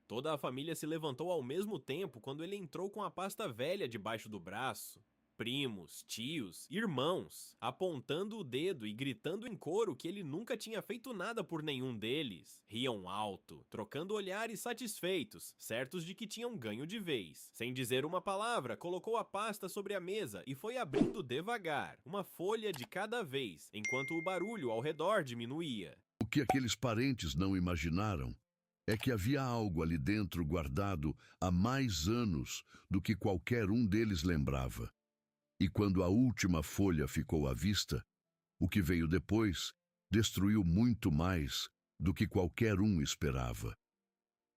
Toda a família se levantou ao mesmo tempo quando ele entrou com a pasta velha debaixo do braço. Primos, tios, irmãos, apontando o dedo e gritando em coro que ele nunca tinha feito nada por nenhum deles. Riam alto, trocando olhares satisfeitos, certos de que tinham ganho de vez. Sem dizer uma palavra, colocou a pasta sobre a mesa e foi abrindo devagar, uma folha de cada vez, enquanto o barulho ao redor diminuía. O que aqueles parentes não imaginaram é que havia algo ali dentro guardado há mais anos do que qualquer um deles lembrava. E quando a última folha ficou à vista, o que veio depois destruiu muito mais do que qualquer um esperava.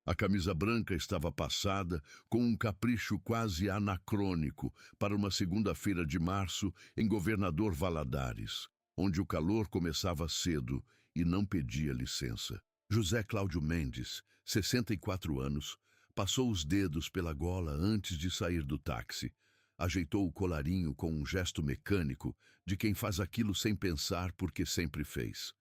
A camisa branca estava passada com um capricho quase anacrônico para uma segunda-feira de março em Governador Valadares, onde o calor começava cedo e não pedia licença. José Cláudio Mendes, 64 anos, passou os dedos pela gola antes de sair do táxi. Ajeitou o colarinho com um gesto mecânico de quem faz aquilo sem pensar porque sempre fez.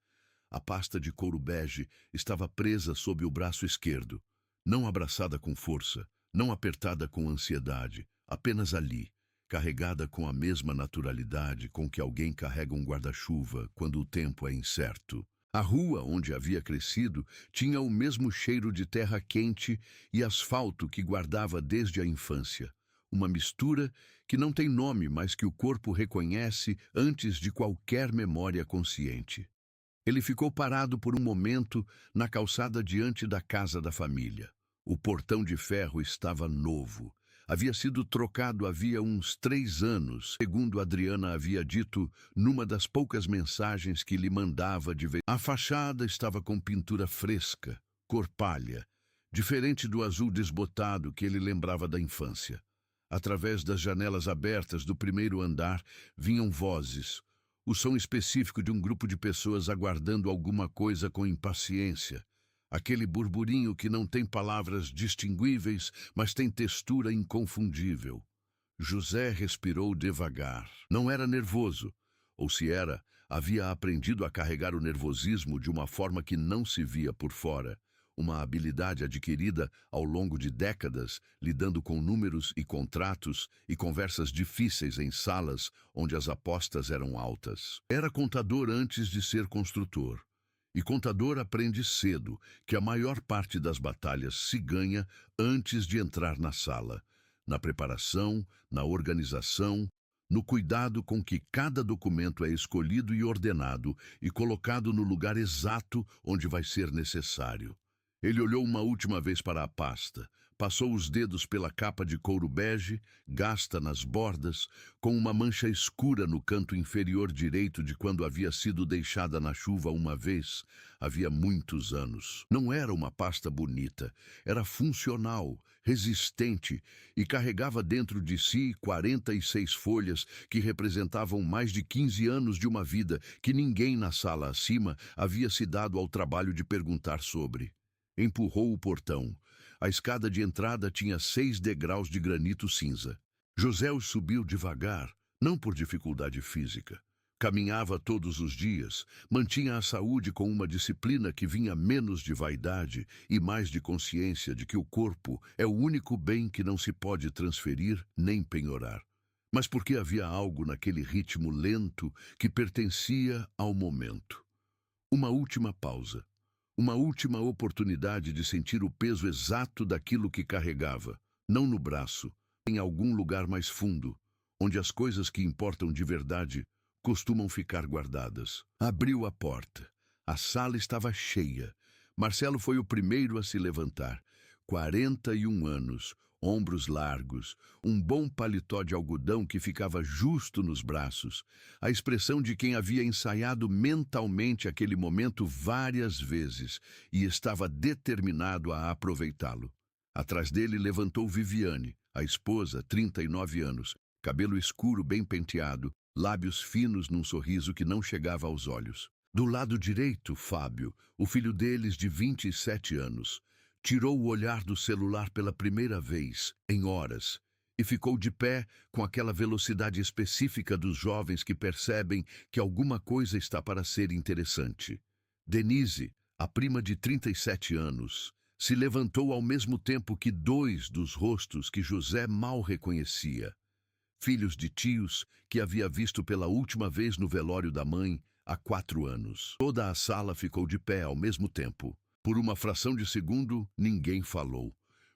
A pasta de couro bege estava presa sob o braço esquerdo, não abraçada com força, não apertada com ansiedade, apenas ali, carregada com a mesma naturalidade com que alguém carrega um guarda-chuva quando o tempo é incerto. A rua onde havia crescido tinha o mesmo cheiro de terra quente e asfalto que guardava desde a infância. Uma mistura que não tem nome, mas que o corpo reconhece antes de qualquer memória consciente. Ele ficou parado por um momento na calçada diante da casa da família. O portão de ferro estava novo. Havia sido trocado havia uns 3 anos, segundo Adriana havia dito numa das poucas mensagens que lhe mandava de vez. A fachada estava com pintura fresca, cor palha, diferente do azul desbotado que ele lembrava da infância. Através das janelas abertas do primeiro andar vinham vozes, o som específico de um grupo de pessoas aguardando alguma coisa com impaciência. Aquele burburinho que não tem palavras distinguíveis, mas tem textura inconfundível. José respirou devagar. Não era nervoso, ou se era, havia aprendido a carregar o nervosismo de uma forma que não se via por fora. Uma habilidade adquirida ao longo de décadas, lidando com números e contratos e conversas difíceis em salas onde as apostas eram altas. Era contador antes de ser construtor. E contador aprende cedo que a maior parte das batalhas se ganha antes de entrar na sala, na preparação, na organização, no cuidado com que cada documento é escolhido e ordenado e colocado no lugar exato onde vai ser necessário. Ele olhou uma última vez para a pasta, passou os dedos pela capa de couro bege, gasta nas bordas, com uma mancha escura no canto inferior direito de quando havia sido deixada na chuva uma vez, havia muitos anos. Não era uma pasta bonita, era funcional, resistente e carregava dentro de si 46 folhas que representavam mais de 15 anos de uma vida que ninguém na sala acima havia se dado ao trabalho de perguntar sobre. Empurrou o portão. A escada de entrada tinha 6 degraus de granito cinza. José os subiu devagar, não por dificuldade física. Caminhava todos os dias, mantinha a saúde com uma disciplina que vinha menos de vaidade e mais de consciência de que o corpo é o único bem que não se pode transferir nem penhorar. Mas porque havia algo naquele ritmo lento que pertencia ao momento. Uma última pausa. Uma última oportunidade de sentir o peso exato daquilo que carregava, não no braço, em algum lugar mais fundo, onde as coisas que importam de verdade costumam ficar guardadas. Abriu a porta. A sala estava cheia. Marcelo foi o primeiro a se levantar. 41 anos, ombros largos, um bom paletó de algodão que ficava justo nos braços, a expressão de quem havia ensaiado mentalmente aquele momento várias vezes e estava determinado a aproveitá-lo. Atrás dele levantou Viviane, a esposa, 39 anos, cabelo escuro bem penteado, lábios finos num sorriso que não chegava aos olhos. Do lado direito, Fábio, o filho deles de 27 anos, tirou o olhar do celular pela primeira vez, em horas, e ficou de pé com aquela velocidade específica dos jovens que percebem que alguma coisa está para ser interessante. Denise, a prima de 37 anos, se levantou ao mesmo tempo que dois dos rostos que José mal reconhecia, filhos de tios que havia visto pela última vez no velório da mãe há 4 anos. Toda a sala ficou de pé ao mesmo tempo. Por uma fração de segundo, ninguém falou.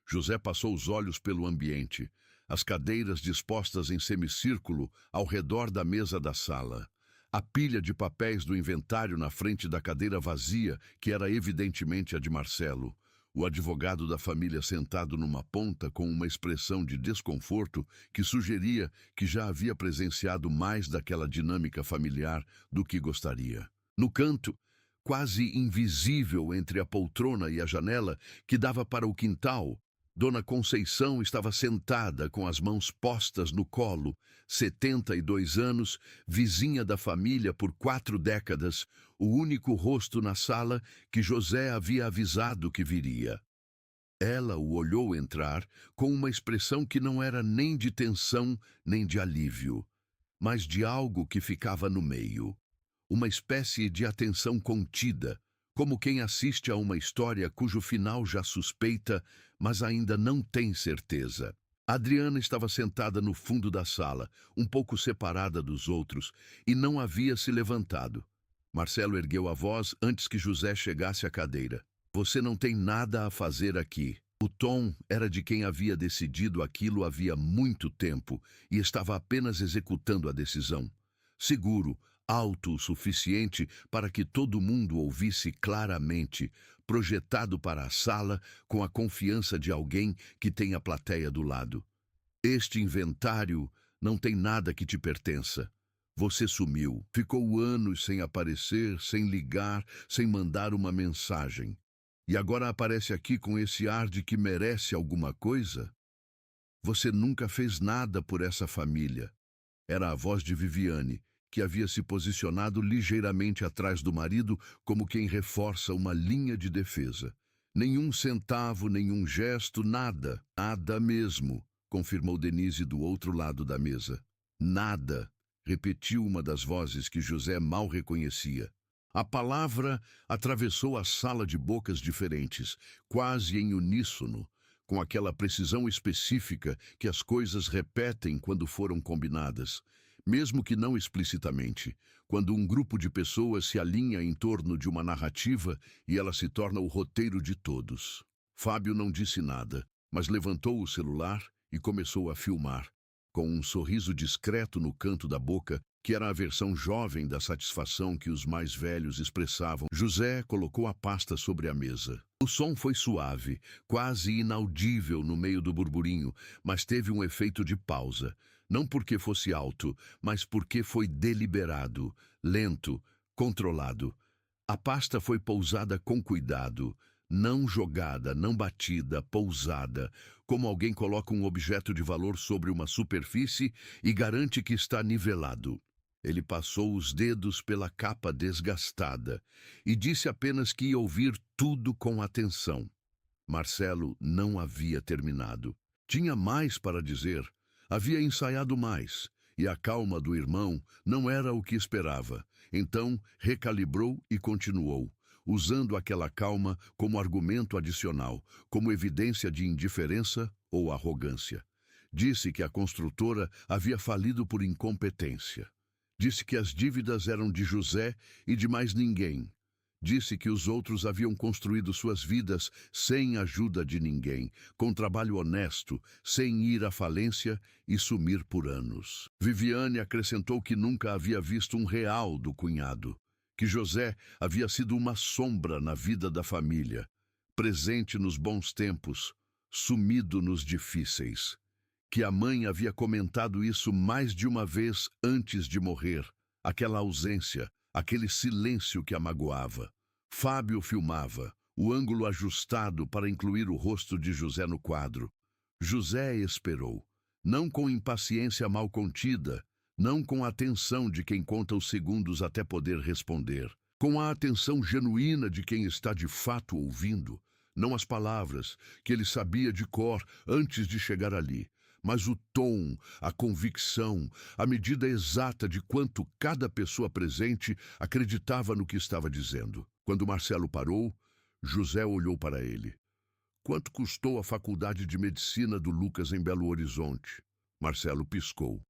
José passou os olhos pelo ambiente, as cadeiras dispostas em semicírculo ao redor da mesa da sala, a pilha de papéis do inventário na frente da cadeira vazia, que era evidentemente a de Marcelo, o advogado da família sentado numa ponta com uma expressão de desconforto que sugeria que já havia presenciado mais daquela dinâmica familiar do que gostaria. No canto, quase invisível entre a poltrona e a janela que dava para o quintal, Dona Conceição estava sentada com as mãos postas no colo, 72 anos, vizinha da família por 4 décadas, o único rosto na sala que José havia avisado que viria. Ela o olhou entrar com uma expressão que não era nem de tensão nem de alívio, mas de algo que ficava no meio. Uma espécie de atenção contida, como quem assiste a uma história cujo final já suspeita, mas ainda não tem certeza. Adriana estava sentada no fundo da sala, um pouco separada dos outros, e não havia se levantado. Marcelo ergueu a voz antes que José chegasse à cadeira. Você não tem nada a fazer aqui. O tom era de quem havia decidido aquilo havia muito tempo e estava apenas executando a decisão. Seguro, alto o suficiente para que todo mundo ouvisse claramente, projetado para a sala com a confiança de alguém que tem a plateia do lado. Este inventário não tem nada que te pertença. Você sumiu, ficou anos sem aparecer, sem ligar, sem mandar uma mensagem. E agora aparece aqui com esse ar de que merece alguma coisa? Você nunca fez nada por essa família. Era a voz de Viviane, que havia se posicionado ligeiramente atrás do marido como quem reforça uma linha de defesa. Nenhum centavo, nenhum gesto, nada, nada mesmo, confirmou Denise do outro lado da mesa. Nada, repetiu uma das vozes que José mal reconhecia. A palavra atravessou a sala de bocas diferentes, quase em uníssono, com aquela precisão específica que as coisas repetem quando foram combinadas. Mesmo que não explicitamente, quando um grupo de pessoas se alinha em torno de uma narrativa e ela se torna o roteiro de todos. Fábio não disse nada, mas levantou o celular e começou a filmar, com um sorriso discreto no canto da boca, que era a versão jovem da satisfação que os mais velhos expressavam. José colocou a pasta sobre a mesa. O som foi suave, quase inaudível no meio do burburinho, mas teve um efeito de pausa. Não porque fosse alto, mas porque foi deliberado, lento, controlado. A pasta foi pousada com cuidado, não jogada, não batida, pousada, como alguém coloca um objeto de valor sobre uma superfície e garante que está nivelado. Ele passou os dedos pela capa desgastada e disse apenas que ia ouvir tudo com atenção. Marcelo não havia terminado. Tinha mais para dizer. Havia ensaiado mais, e a calma do irmão não era o que esperava. Então, recalibrou e continuou, usando aquela calma como argumento adicional, como evidência de indiferença ou arrogância. Disse que a construtora havia falido por incompetência. Disse que as dívidas eram de José e de mais ninguém. Disse que os outros haviam construído suas vidas sem ajuda de ninguém, com trabalho honesto, sem ir à falência e sumir por anos. Viviane acrescentou que nunca havia visto um real do cunhado, que José havia sido uma sombra na vida da família, presente nos bons tempos, sumido nos difíceis, que a mãe havia comentado isso mais de uma vez antes de morrer, aquela ausência, aquele silêncio que a magoava. Fábio filmava, o ângulo ajustado para incluir o rosto de José no quadro. José esperou, não com impaciência mal contida, não com a atenção de quem conta os segundos até poder responder, com a atenção genuína de quem está de fato ouvindo, não as palavras que ele sabia de cor antes de chegar ali, mas o tom, a convicção, a medida exata de quanto cada pessoa presente acreditava no que estava dizendo. Quando Marcelo parou, José olhou para ele. Quanto custou a faculdade de medicina do Lucas em Belo Horizonte? Marcelo piscou.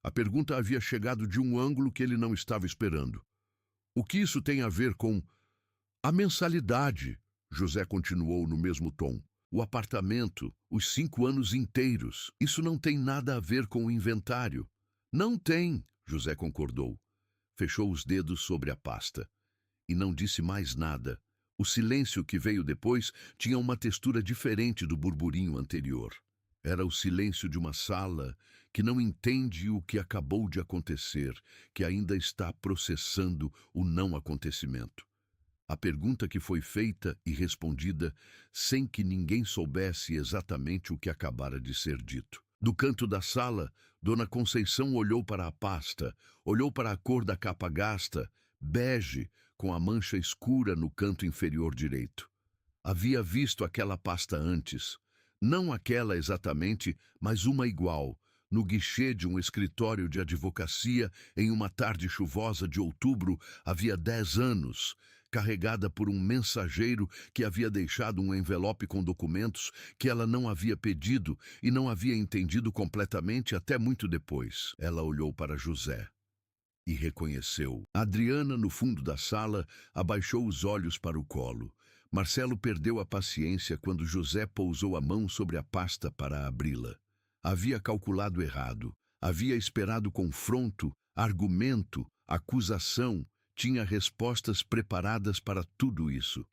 A pergunta havia chegado de um ângulo que ele não estava esperando. O que isso tem a ver com... A mensalidade, José continuou no mesmo tom. O apartamento, os 5 anos inteiros. Isso não tem nada a ver com o inventário. Não tem, José concordou. Fechou os dedos sobre a pasta. E não disse mais nada. O silêncio que veio depois tinha uma textura diferente do burburinho anterior. Era o silêncio de uma sala que não entende o que acabou de acontecer, que ainda está processando o não acontecimento. A pergunta que foi feita e respondida sem que ninguém soubesse exatamente o que acabara de ser dito. Do canto da sala, Dona Conceição olhou para a pasta, olhou para a cor da capa gasta, bege, com a mancha escura no canto inferior direito. Havia visto aquela pasta antes. Não aquela exatamente, mas uma igual, no guichê de um escritório de advocacia em uma tarde chuvosa de outubro havia 10 anos, carregada por um mensageiro que havia deixado um envelope com documentos que ela não havia pedido e não havia entendido completamente até muito depois. Ela olhou para José e reconheceu. Adriana, no fundo da sala, abaixou os olhos para o colo. Marcelo perdeu a paciência quando José pousou a mão sobre a pasta para abri-la. Havia calculado errado. Havia esperado confronto, argumento, acusação. Tinha respostas preparadas para tudo isso.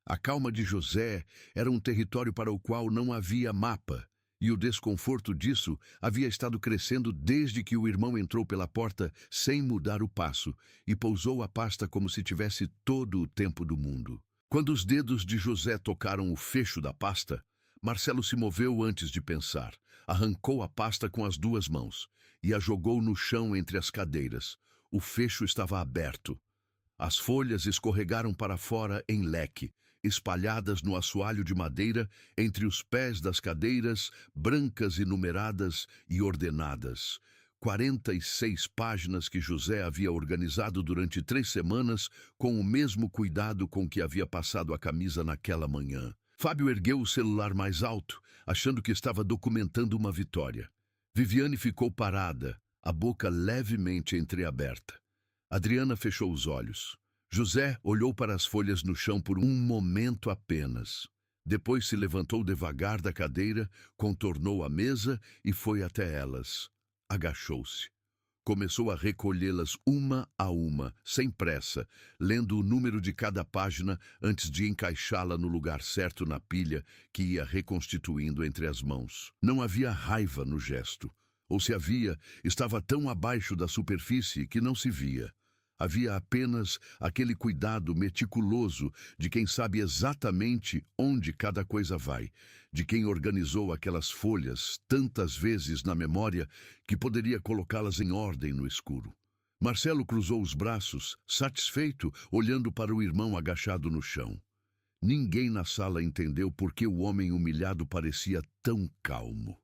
A calma de José era um território para o qual não havia mapa. E o desconforto disso havia estado crescendo desde que o irmão entrou pela porta sem mudar o passo e pousou a pasta como se tivesse todo o tempo do mundo. Quando os dedos de José tocaram o fecho da pasta, Marcelo se moveu antes de pensar. Arrancou a pasta com as 2 mãos e a jogou no chão entre as cadeiras. O fecho estava aberto. As folhas escorregaram para fora em leque, espalhadas no assoalho de madeira entre os pés das cadeiras, brancas e numeradas e ordenadas. 46 páginas que José havia organizado durante 3 semanas com o mesmo cuidado com que havia passado a camisa naquela manhã. Fábio ergueu o celular mais alto, achando que estava documentando uma vitória. Viviane ficou parada, a boca levemente entreaberta. Adriana fechou os olhos. José olhou para as folhas no chão por um momento apenas. Depois se levantou devagar da cadeira, contornou a mesa e foi até elas. Agachou-se. Começou a recolhê-las uma a uma, sem pressa, lendo o número de cada página antes de encaixá-la no lugar certo na pilha que ia reconstituindo entre as mãos. Não havia raiva no gesto. Ou se havia, estava tão abaixo da superfície que não se via. Havia apenas aquele cuidado meticuloso de quem sabe exatamente onde cada coisa vai, de quem organizou aquelas folhas tantas vezes na memória que poderia colocá-las em ordem no escuro. Marcelo cruzou os braços, satisfeito, olhando para o irmão agachado no chão. Ninguém na sala entendeu por que o homem humilhado parecia tão calmo.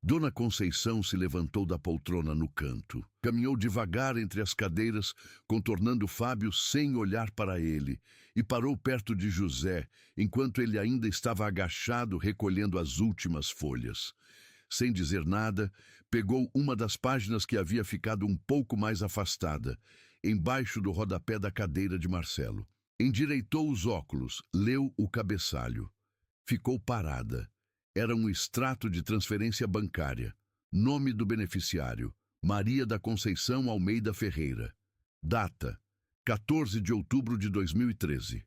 Dona Conceição se levantou da poltrona no canto. Caminhou devagar entre as cadeiras, contornando Fábio sem olhar para ele, e parou perto de José, enquanto ele ainda estava agachado recolhendo as últimas folhas. Sem dizer nada, pegou uma das páginas que havia ficado um pouco mais afastada, embaixo do rodapé da cadeira de Marcelo. Endireitou os óculos, leu o cabeçalho. Ficou parada. Era um extrato de transferência bancária. Nome do beneficiário: Maria da Conceição Almeida Ferreira. Data: 14 de outubro de 2013.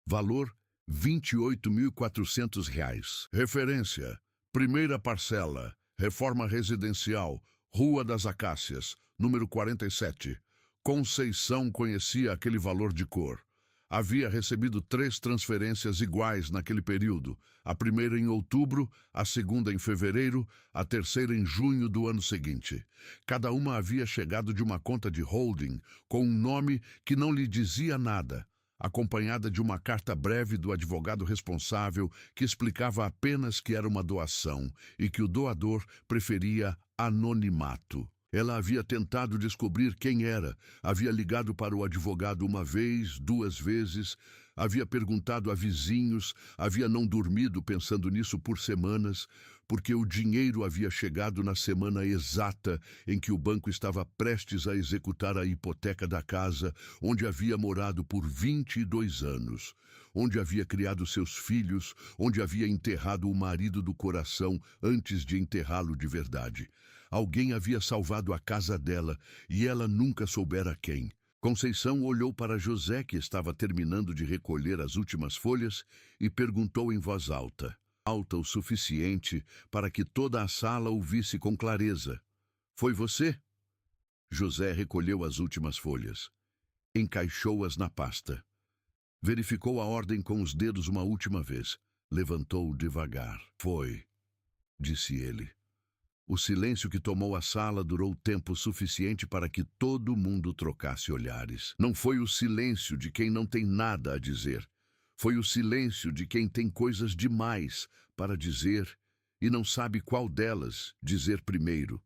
Valor: R$ 28.400. Referência: primeira parcela, reforma residencial, Rua das Acácias, número 47. Conceição conhecia aquele valor de cor. Havia recebido 3 transferências iguais naquele período, a primeira em outubro, a segunda em fevereiro, a terceira em junho do ano seguinte. Cada uma havia chegado de uma conta de holding, com um nome que não lhe dizia nada, acompanhada de uma carta breve do advogado responsável que explicava apenas que era uma doação e que o doador preferia anonimato. Ela havia tentado descobrir quem era, havia ligado para o advogado 1 vez, 2 vezes, Havia perguntado a vizinhos, havia não dormido pensando nisso por semanas, porque o dinheiro havia chegado na semana exata em que o banco estava prestes a executar a hipoteca da casa onde havia morado por 22 anos, onde havia criado seus filhos, onde havia enterrado o marido do coração antes de enterrá-lo de verdade. Alguém havia salvado a casa dela e ela nunca soubera quem. Conceição olhou para José, que estava terminando de recolher as últimas folhas, e perguntou em voz alta, alta o suficiente para que toda a sala ouvisse com clareza: "Foi você?" José recolheu as últimas folhas. Encaixou-as na pasta. Verificou a ordem com os dedos uma última vez. Levantou devagar. "Foi", disse ele. O silêncio que tomou a sala durou tempo suficiente para que todo mundo trocasse olhares. Não foi o silêncio de quem não tem nada a dizer. Foi o silêncio de quem tem coisas demais para dizer e não sabe qual delas dizer primeiro.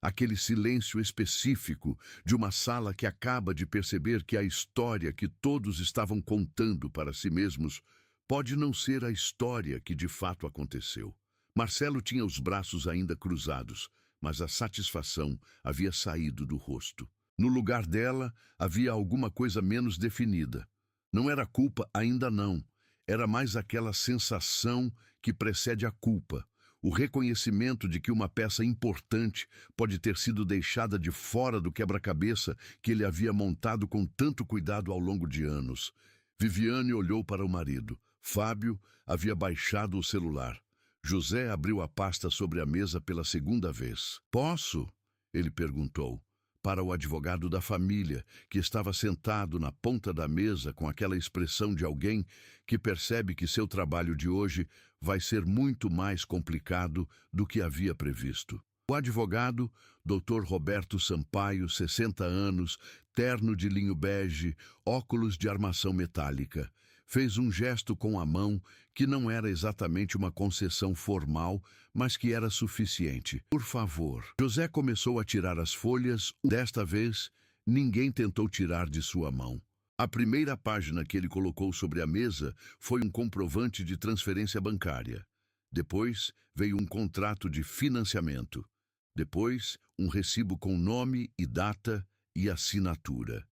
Aquele silêncio específico de uma sala que acaba de perceber que a história que todos estavam contando para si mesmos pode não ser a história que de fato aconteceu. Marcelo tinha os braços ainda cruzados, mas a satisfação havia saído do rosto. No lugar dela, havia alguma coisa menos definida. Não era culpa, ainda não. Era mais aquela sensação que precede a culpa. O reconhecimento de que uma peça importante pode ter sido deixada de fora do quebra-cabeça que ele havia montado com tanto cuidado ao longo de anos. Viviane olhou para o marido. Fábio havia baixado o celular. José abriu a pasta sobre a mesa pela segunda vez. "Posso?" ele perguntou, para o advogado da família, que estava sentado na ponta da mesa com aquela expressão de alguém que percebe que seu trabalho de hoje vai ser muito mais complicado do que havia previsto. O advogado, Dr. Roberto Sampaio, 60 anos, terno de linho bege, óculos de armação metálica, fez um gesto com a mão que não era exatamente uma concessão formal, mas que era suficiente. "Por favor." José começou a tirar as folhas. Desta vez, ninguém tentou tirar de sua mão. A primeira página que ele colocou sobre a mesa foi um comprovante de transferência bancária. Depois, veio um contrato de financiamento. Depois, um recibo com nome e data e assinatura.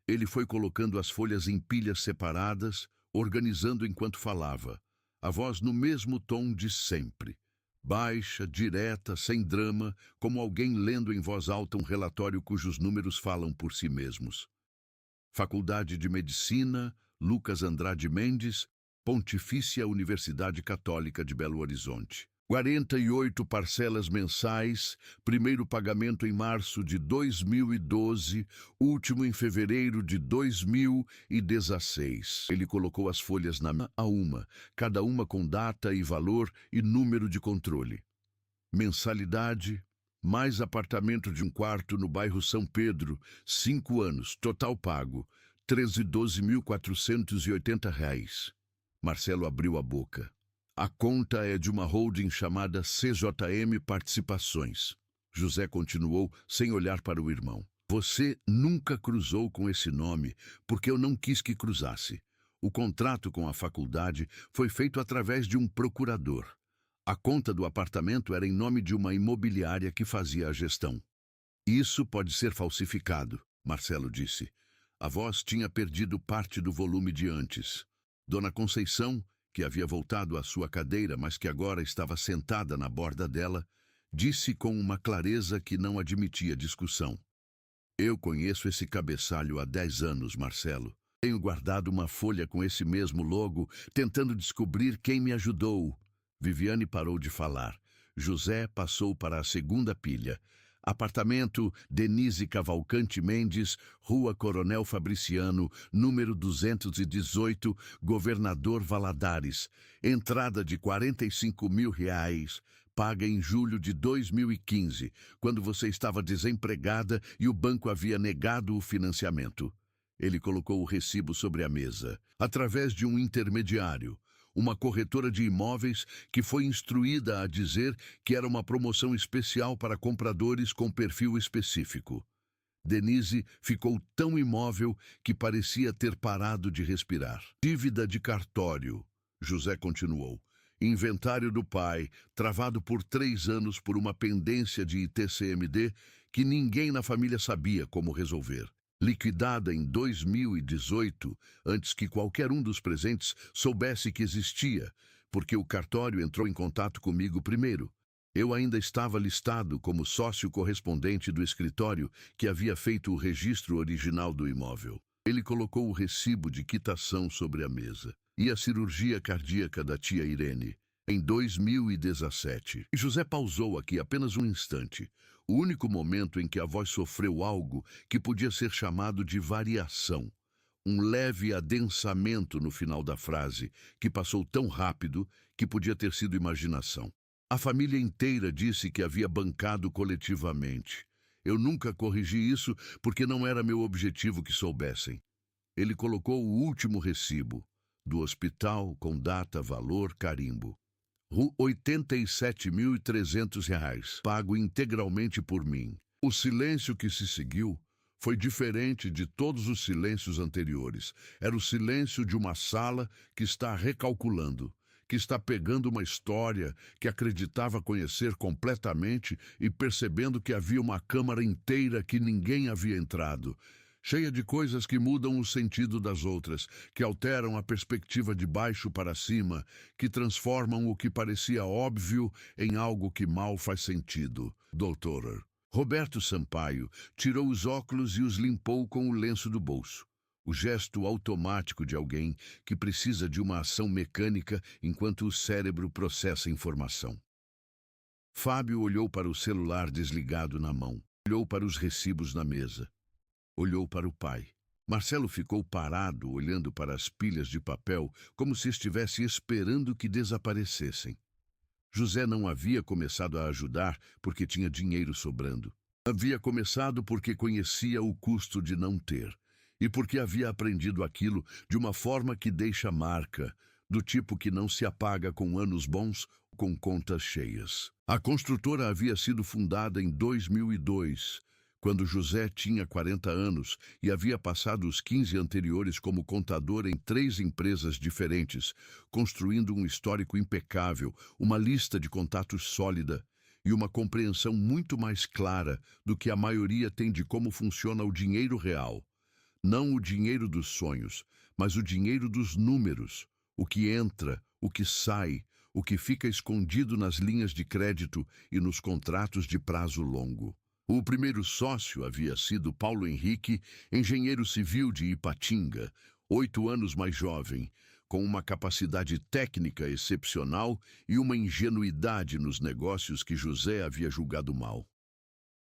Ele foi colocando as folhas em pilhas separadas, organizando enquanto falava, a voz no mesmo tom de sempre. Baixa, direta, sem drama, como alguém lendo em voz alta um relatório cujos números falam por si mesmos. Faculdade de Medicina, Lucas Andrade Mendes, Pontifícia Universidade Católica de Belo Horizonte. 48 parcelas mensais, primeiro pagamento em março de 2012, último em fevereiro de 2016. Ele colocou as folhas a uma, cada uma com data e valor e número de controle. Mensalidade, mais apartamento de um quarto no bairro São Pedro, 5 anos, total pago, R$13.480. Marcelo abriu a boca. "A conta é de uma holding chamada CJM Participações." José continuou sem olhar para o irmão. "Você nunca cruzou com esse nome, porque eu não quis que cruzasse. O contrato com a faculdade foi feito através de um procurador. A conta do apartamento era em nome de uma imobiliária que fazia a gestão." "Isso pode ser falsificado", Marcelo disse. A voz tinha perdido parte do volume de antes. Dona Conceição, que havia voltado à sua cadeira, mas que agora estava sentada na borda dela, disse com uma clareza que não admitia discussão: "Eu conheço esse cabeçalho há 10 anos, Marcelo. Tenho guardado uma folha com esse mesmo logo, tentando descobrir quem me ajudou." Viviane parou de falar. José passou para a segunda pilha. Apartamento Denise Cavalcante Mendes, Rua Coronel Fabriciano, número 218, Governador Valadares. Entrada de R$45.000, paga em julho de 2015, quando você estava desempregada e o banco havia negado o financiamento. Ele colocou o recibo sobre a mesa. Através de um intermediário, uma corretora de imóveis que foi instruída a dizer que era uma promoção especial para compradores com perfil específico. Denise ficou tão imóvel que parecia ter parado de respirar. Dívida de cartório, José continuou. Inventário do pai, travado por 3 anos por uma pendência de ITCMD que ninguém na família sabia como resolver. Liquidada em 2018, antes que qualquer um dos presentes soubesse que existia, porque o cartório entrou em contato comigo primeiro. Eu ainda estava listado como sócio correspondente do escritório que havia feito o registro original do imóvel. Ele colocou o recibo de quitação sobre a mesa. E a cirurgia cardíaca da tia Irene, em 2017. José pausou aqui apenas um instante. O único momento em que a voz sofreu algo que podia ser chamado de variação. Um leve adensamento no final da frase, que passou tão rápido que podia ter sido imaginação. A família inteira disse que havia bancado coletivamente. Eu nunca corrigi isso porque não era meu objetivo que soubessem. Ele colocou o último recibo, do hospital com data, valor, carimbo. R$ 87.300, pago integralmente por mim. O silêncio que se seguiu foi diferente de todos os silêncios anteriores. Era o silêncio de uma sala que está recalculando, que está pegando uma história que acreditava conhecer completamente e percebendo que havia uma câmara inteira que ninguém havia entrado, cheia de coisas que mudam o sentido das outras, que alteram a perspectiva de baixo para cima, que transformam o que parecia óbvio em algo que mal faz sentido. Doutor Roberto Sampaio tirou os óculos e os limpou com o lenço do bolso. O gesto automático de alguém que precisa de uma ação mecânica enquanto o cérebro processa informação. Fábio olhou para o celular desligado na mão, olhou para os recibos na mesa, olhou para o pai. Marcelo ficou parado, olhando para as pilhas de papel, como se estivesse esperando que desaparecessem. José não havia começado a ajudar porque tinha dinheiro sobrando. Havia começado porque conhecia o custo de não ter. E porque havia aprendido aquilo de uma forma que deixa marca, do tipo que não se apaga com anos bons ou com contas cheias. A construtora havia sido fundada em 2002, quando José tinha 40 anos e havia passado os 15 anteriores como contador em 3 empresas diferentes, construindo um histórico impecável, uma lista de contatos sólida e uma compreensão muito mais clara do que a maioria tem de como funciona o dinheiro real. Não o dinheiro dos sonhos, mas o dinheiro dos números, o que entra, o que sai, o que fica escondido nas linhas de crédito e nos contratos de prazo longo. O primeiro sócio havia sido Paulo Henrique, engenheiro civil de Ipatinga, 8 anos mais jovem, com uma capacidade técnica excepcional e uma ingenuidade nos negócios que José havia julgado mal.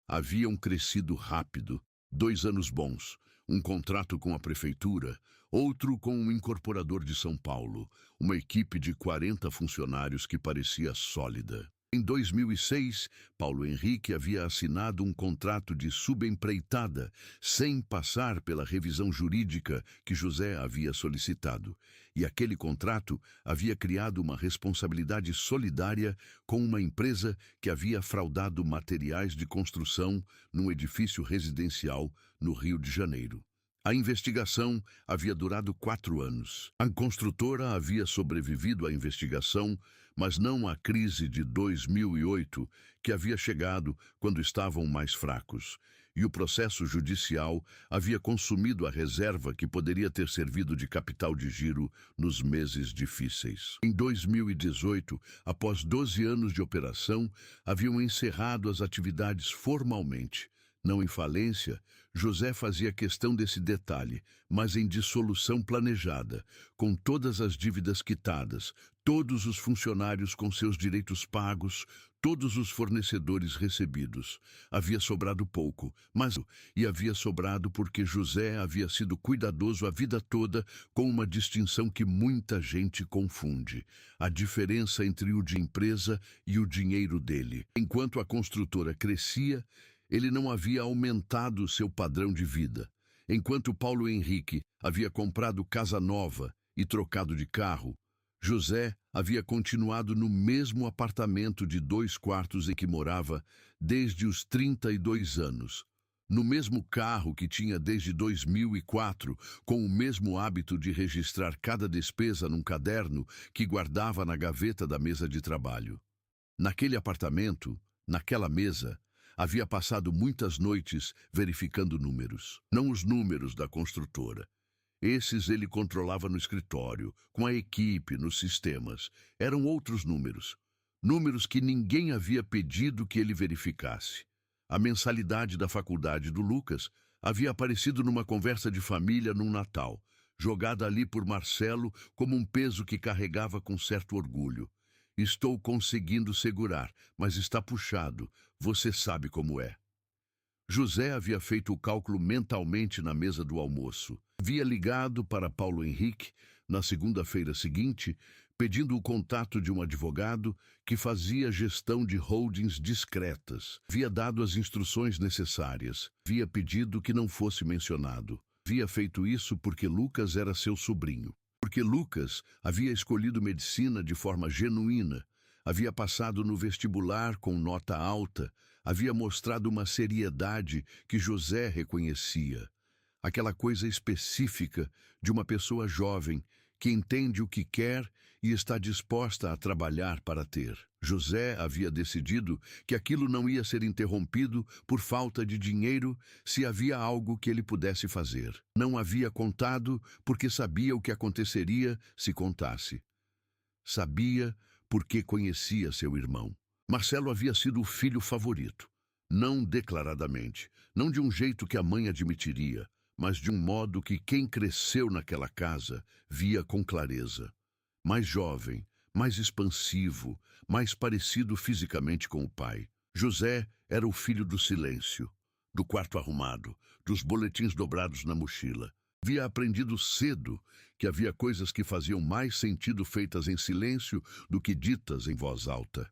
Haviam crescido rápido, 2 anos bons, um contrato com a prefeitura, outro com um incorporador de São Paulo, uma equipe de 40 funcionários que parecia sólida. Em 2006, Paulo Henrique havia assinado um contrato de subempreitada, sem passar pela revisão jurídica que José havia solicitado. E aquele contrato havia criado uma responsabilidade solidária com uma empresa que havia fraudado materiais de construção num edifício residencial no Rio de Janeiro. A investigação havia durado 4 anos. A construtora havia sobrevivido à investigação, mas não à crise de 2008, que havia chegado quando estavam mais fracos. E o processo judicial havia consumido a reserva que poderia ter servido de capital de giro nos meses difíceis. Em 2018, após 12 anos de operação, haviam encerrado as atividades formalmente. Não em falência, José fazia questão desse detalhe, mas em dissolução planejada, com todas as dívidas quitadas, todos os funcionários com seus direitos pagos, todos os fornecedores recebidos. Havia sobrado pouco, mas havia sobrado porque José havia sido cuidadoso a vida toda, com uma distinção que muita gente confunde: a diferença entre o de empresa e o dinheiro dele. Enquanto a construtora crescia, ele não havia aumentado seu padrão de vida. Enquanto Paulo Henrique havia comprado casa nova e trocado de carro, José havia continuado no mesmo apartamento de 2 quartos em que morava desde os 32 anos. no mesmo carro que tinha desde 2004, com o mesmo hábito de registrar cada despesa num caderno que guardava na gaveta da mesa de trabalho. Naquele apartamento, naquela mesa, havia passado muitas noites verificando números. Não os números da construtora. Esses ele controlava no escritório, com a equipe, nos sistemas. Eram outros números. Números que ninguém havia pedido que ele verificasse. A mensalidade da faculdade do Lucas havia aparecido numa conversa de família num Natal, jogada ali por Marcelo como um peso que carregava com certo orgulho. Estou conseguindo segurar, mas está puxado. Você sabe como é. José havia feito o cálculo mentalmente na mesa do almoço. Havia ligado para Paulo Henrique, na segunda-feira seguinte, pedindo o contato de um advogado que fazia gestão de holdings discretas. Havia dado as instruções necessárias. Havia pedido que não fosse mencionado. Havia feito isso porque Lucas era seu sobrinho. Porque Lucas havia escolhido medicina de forma genuína. Havia passado no vestibular com nota alta. Havia mostrado uma seriedade que José reconhecia. Aquela coisa específica de uma pessoa jovem que entende o que quer e está disposta a trabalhar para ter. José havia decidido que aquilo não ia ser interrompido por falta de dinheiro se havia algo que ele pudesse fazer. Não havia contado porque sabia o que aconteceria se contasse. Sabia porque conhecia seu irmão. Marcelo havia sido o filho favorito. Não declaradamente, não de um jeito que a mãe admitiria, mas de um modo que quem cresceu naquela casa via com clareza. Mais jovem, mais expansivo, mais parecido fisicamente com o pai. José era o filho do silêncio, do quarto arrumado, dos boletins dobrados na mochila. Havia aprendido cedo que havia coisas que faziam mais sentido feitas em silêncio do que ditas em voz alta.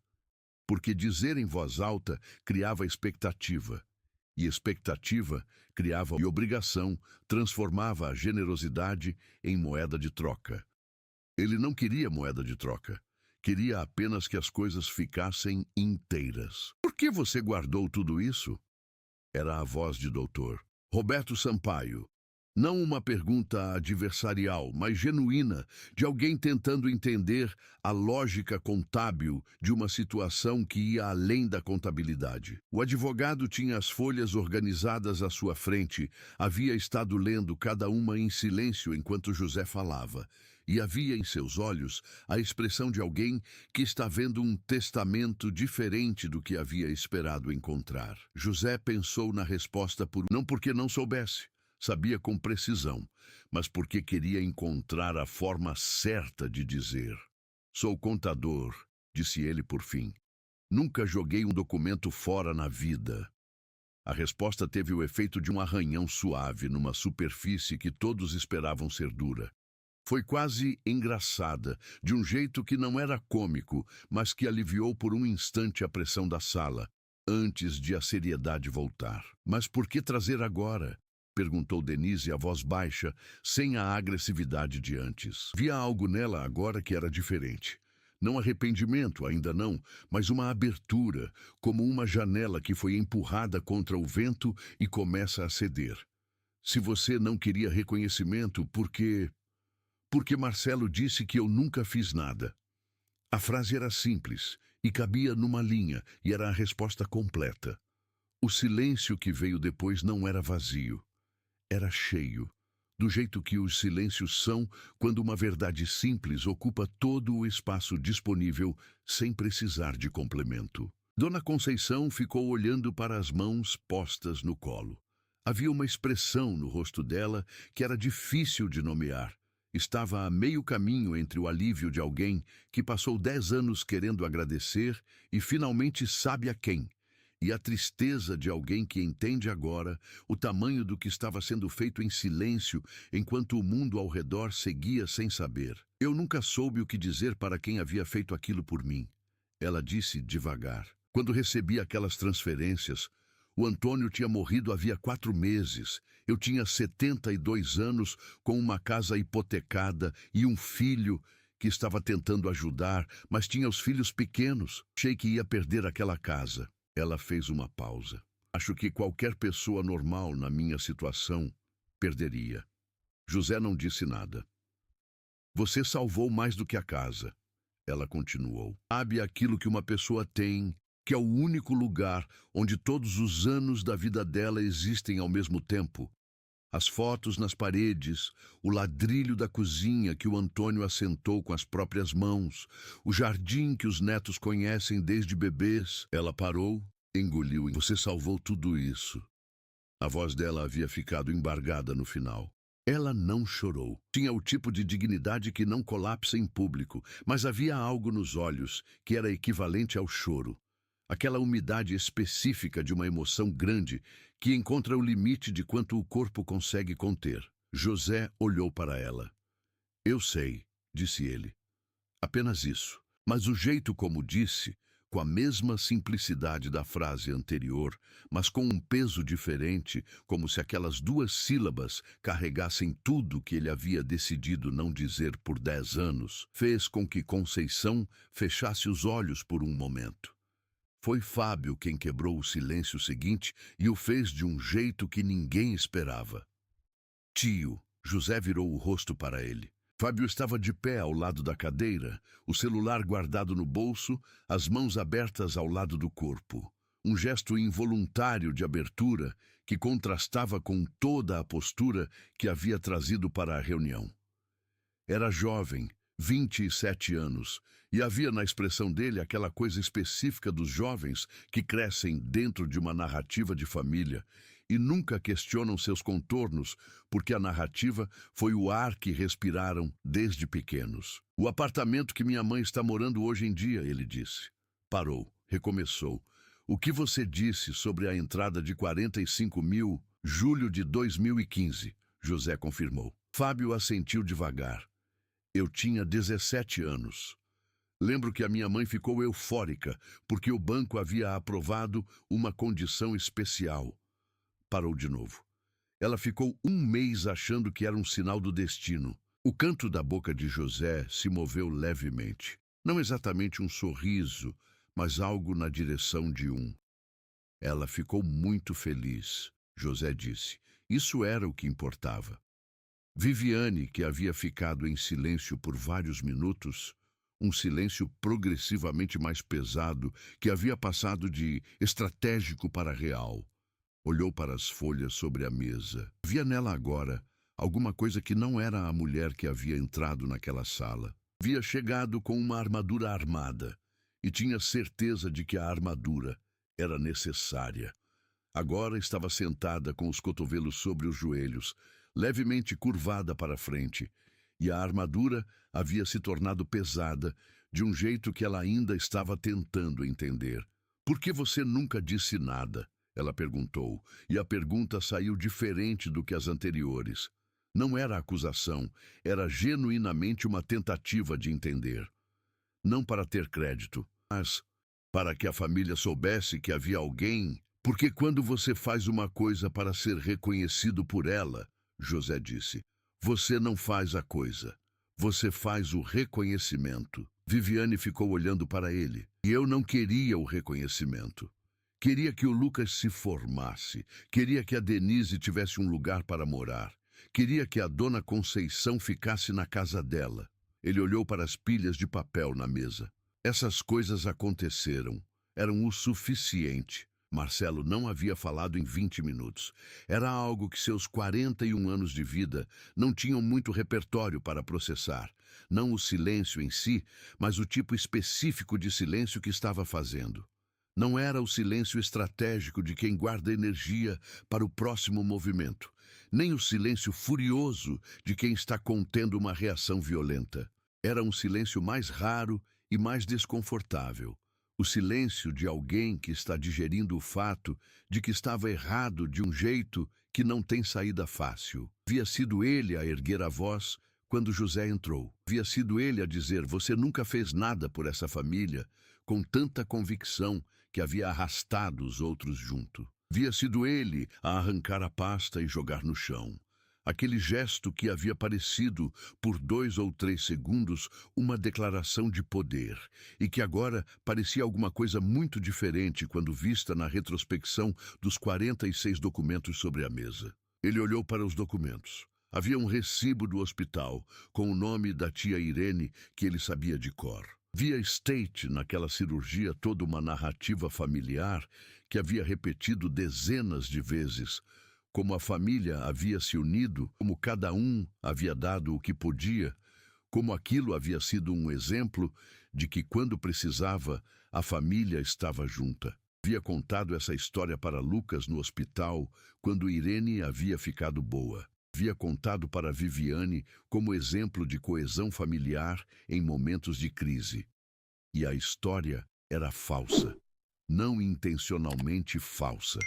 Porque dizer em voz alta criava expectativa. E expectativa criava e obrigação, transformava a generosidade em moeda de troca. Ele não queria moeda de troca. Queria apenas que as coisas ficassem inteiras. Por que você guardou tudo isso? Era a voz de Dr. Roberto Sampaio. Não uma pergunta adversarial, mas genuína, de alguém tentando entender a lógica contábil de uma situação que ia além da contabilidade. O advogado tinha as folhas organizadas à sua frente, havia estado lendo cada uma em silêncio enquanto José falava, e havia em seus olhos a expressão de alguém que está vendo um testamento diferente do que havia esperado encontrar. José pensou na resposta não porque não soubesse. Sabia com precisão, mas porque queria encontrar a forma certa de dizer. Sou contador, disse ele por fim. Nunca joguei um documento fora na vida. A resposta teve o efeito de um arranhão suave numa superfície que todos esperavam ser dura. Foi quase engraçada, de um jeito que não era cômico, mas que aliviou por um instante a pressão da sala, antes de a seriedade voltar. Mas por que trazer agora? Perguntou Denise a voz baixa, sem a agressividade de antes. Via algo nela agora que era diferente. Não arrependimento, ainda não, mas uma abertura, como uma janela que foi empurrada contra o vento e começa a ceder. Se você não queria reconhecimento, por quê? Porque Marcelo disse que eu nunca fiz nada. A frase era simples e cabia numa linha, e era a resposta completa. O silêncio que veio depois não era vazio. Era cheio, do jeito que os silêncios são quando uma verdade simples ocupa todo o espaço disponível sem precisar de complemento. Dona Conceição ficou olhando para as mãos postas no colo. Havia uma expressão no rosto dela que era difícil de nomear. Estava a meio caminho entre o alívio de alguém que passou 10 anos querendo agradecer e finalmente sabe a quem, e a tristeza de alguém que entende agora o tamanho do que estava sendo feito em silêncio enquanto o mundo ao redor seguia sem saber. Eu nunca soube o que dizer para quem havia feito aquilo por mim, ela disse devagar. Quando recebi aquelas transferências, o Antônio tinha morrido havia 4 meses. Eu tinha 72 anos, com uma casa hipotecada e um filho que estava tentando ajudar, mas tinha os filhos pequenos. Achei que ia perder aquela casa. Ela fez uma pausa. Acho que qualquer pessoa normal na minha situação perderia. José não disse nada. Você salvou mais do que a casa, ela continuou. Sabe aquilo que uma pessoa tem, que é o único lugar onde todos os anos da vida dela existem ao mesmo tempo? As fotos nas paredes, o ladrilho da cozinha que o Antônio assentou com as próprias mãos, o jardim que os netos conhecem desde bebês. Ela parou, engoliu. Você salvou tudo isso. A voz dela havia ficado embargada no final. Ela não chorou. Tinha o tipo de dignidade que não colapsa em público, mas havia algo nos olhos que era equivalente ao choro. Aquela umidade específica de uma emoção grande que encontra o limite de quanto o corpo consegue conter. José olhou para ela. Eu sei, disse ele. Apenas isso. Mas o jeito como disse, com a mesma simplicidade da frase anterior, mas com um peso diferente, como se aquelas 2 sílabas carregassem tudo que ele havia decidido não dizer por 10 anos, fez com que Conceição fechasse os olhos por um momento. Foi Fábio quem quebrou o silêncio seguinte e o fez de um jeito que ninguém esperava. Tio, José virou o rosto para ele. Fábio estava de pé ao lado da cadeira, o celular guardado no bolso, as mãos abertas ao lado do corpo. Um gesto involuntário de abertura que contrastava com toda a postura que havia trazido para a reunião. Era jovem, 27 anos, e havia na expressão dele aquela coisa específica dos jovens que crescem dentro de uma narrativa de família e nunca questionam seus contornos, porque a narrativa foi o ar que respiraram desde pequenos. O apartamento que minha mãe está morando hoje em dia, ele disse. Parou, recomeçou. O que você disse sobre a entrada de 45 mil, julho de 2015, José confirmou. Fábio assentiu devagar. Eu tinha 17 anos. Lembro que a minha mãe ficou eufórica, porque o banco havia aprovado uma condição especial. Parou de novo. Ela ficou 1 mês achando que era um sinal do destino. O canto da boca de José se moveu levemente. Não exatamente um sorriso, mas algo na direção de um. Ela ficou muito feliz, José disse. Isso era o que importava. Viviane, que havia ficado em silêncio por vários minutos, um silêncio progressivamente mais pesado, que havia passado de estratégico para real, olhou para as folhas sobre a mesa. Via nela agora alguma coisa que não era a mulher que havia entrado naquela sala. Havia chegado com uma armadura armada e tinha certeza de que a armadura era necessária. Agora estava sentada com os cotovelos sobre os joelhos, levemente curvada para frente, e a armadura havia se tornado pesada de um jeito que ela ainda estava tentando entender. Por que você nunca disse nada? Ela perguntou, e a pergunta saiu diferente do que as anteriores. Não era acusação, era genuinamente uma tentativa de entender. Não para ter crédito, mas para que a família soubesse que havia alguém. Porque quando você faz uma coisa para ser reconhecido por ela, José disse, você não faz a coisa, você faz o reconhecimento. Viviane ficou olhando para ele, e eu não queria o reconhecimento. Queria que o Lucas se formasse, queria que a Denise tivesse um lugar para morar, queria que a dona Conceição ficasse na casa dela. Ele olhou para as pilhas de papel na mesa. Essas coisas aconteceram, eram o suficiente. Marcelo não havia falado em 20 minutos. Era algo que seus 41 anos de vida não tinham muito repertório para processar. Não o silêncio em si, mas o tipo específico de silêncio que estava fazendo. Não era o silêncio estratégico de quem guarda energia para o próximo movimento, nem o silêncio furioso de quem está contendo uma reação violenta. Era um silêncio mais raro e mais desconfortável. O silêncio de alguém que está digerindo o fato de que estava errado de um jeito que não tem saída fácil. Havia sido ele a erguer a voz quando José entrou. Havia sido ele a dizer, você nunca fez nada por essa família, com tanta convicção que havia arrastado os outros junto. Havia sido ele a arrancar a pasta e jogar no chão. Aquele gesto que havia parecido, por 2 ou 3 segundos, uma declaração de poder, e que agora parecia alguma coisa muito diferente quando vista na retrospecção dos 46 documentos sobre a mesa. Ele olhou para os documentos. Havia um recibo do hospital, com o nome da tia Irene, que ele sabia de cor. Via State naquela cirurgia toda uma narrativa familiar que havia repetido dezenas de vezes, como a família havia se unido, como cada um havia dado o que podia, como aquilo havia sido um exemplo de que, quando precisava, a família estava junta. Havia contado essa história para Lucas no hospital, quando Irene havia ficado boa. Havia contado para Viviane como exemplo de coesão familiar em momentos de crise. E a história era falsa, não intencionalmente falsa.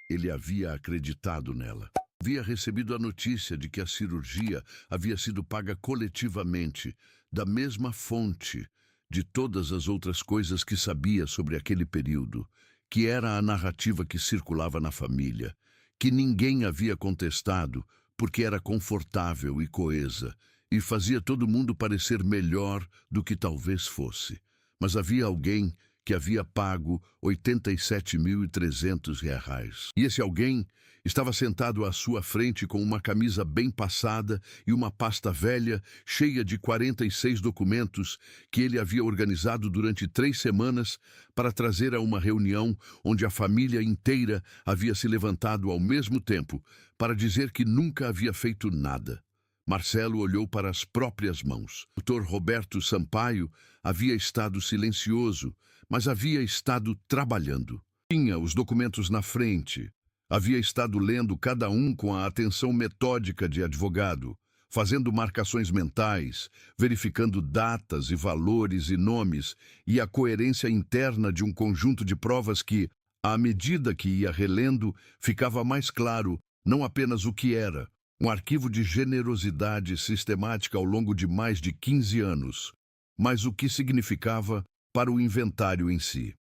Ele havia acreditado nela. Havia recebido a notícia de que a cirurgia havia sido paga coletivamente, da mesma fonte de todas as outras coisas que sabia sobre aquele período, que era a narrativa que circulava na família, que ninguém havia contestado porque era confortável e coesa, e fazia todo mundo parecer melhor do que talvez fosse. Mas havia alguém que havia pago R$ 87.300. E esse alguém estava sentado à sua frente com uma camisa bem passada e uma pasta velha cheia de 46 documentos que ele havia organizado durante 3 semanas para trazer a uma reunião onde a família inteira havia se levantado ao mesmo tempo para dizer que nunca havia feito nada. Marcelo olhou para as próprias mãos. O Dr. Roberto Sampaio havia estado silencioso, mas havia estado trabalhando. Tinha os documentos na frente. Havia estado lendo cada um com a atenção metódica de advogado, fazendo marcações mentais, verificando datas e valores e nomes e a coerência interna de um conjunto de provas que, à medida que ia relendo, ficava mais claro não apenas o que era, um arquivo de generosidade sistemática ao longo de mais de 15 anos, mas o que significava para o inventário em si.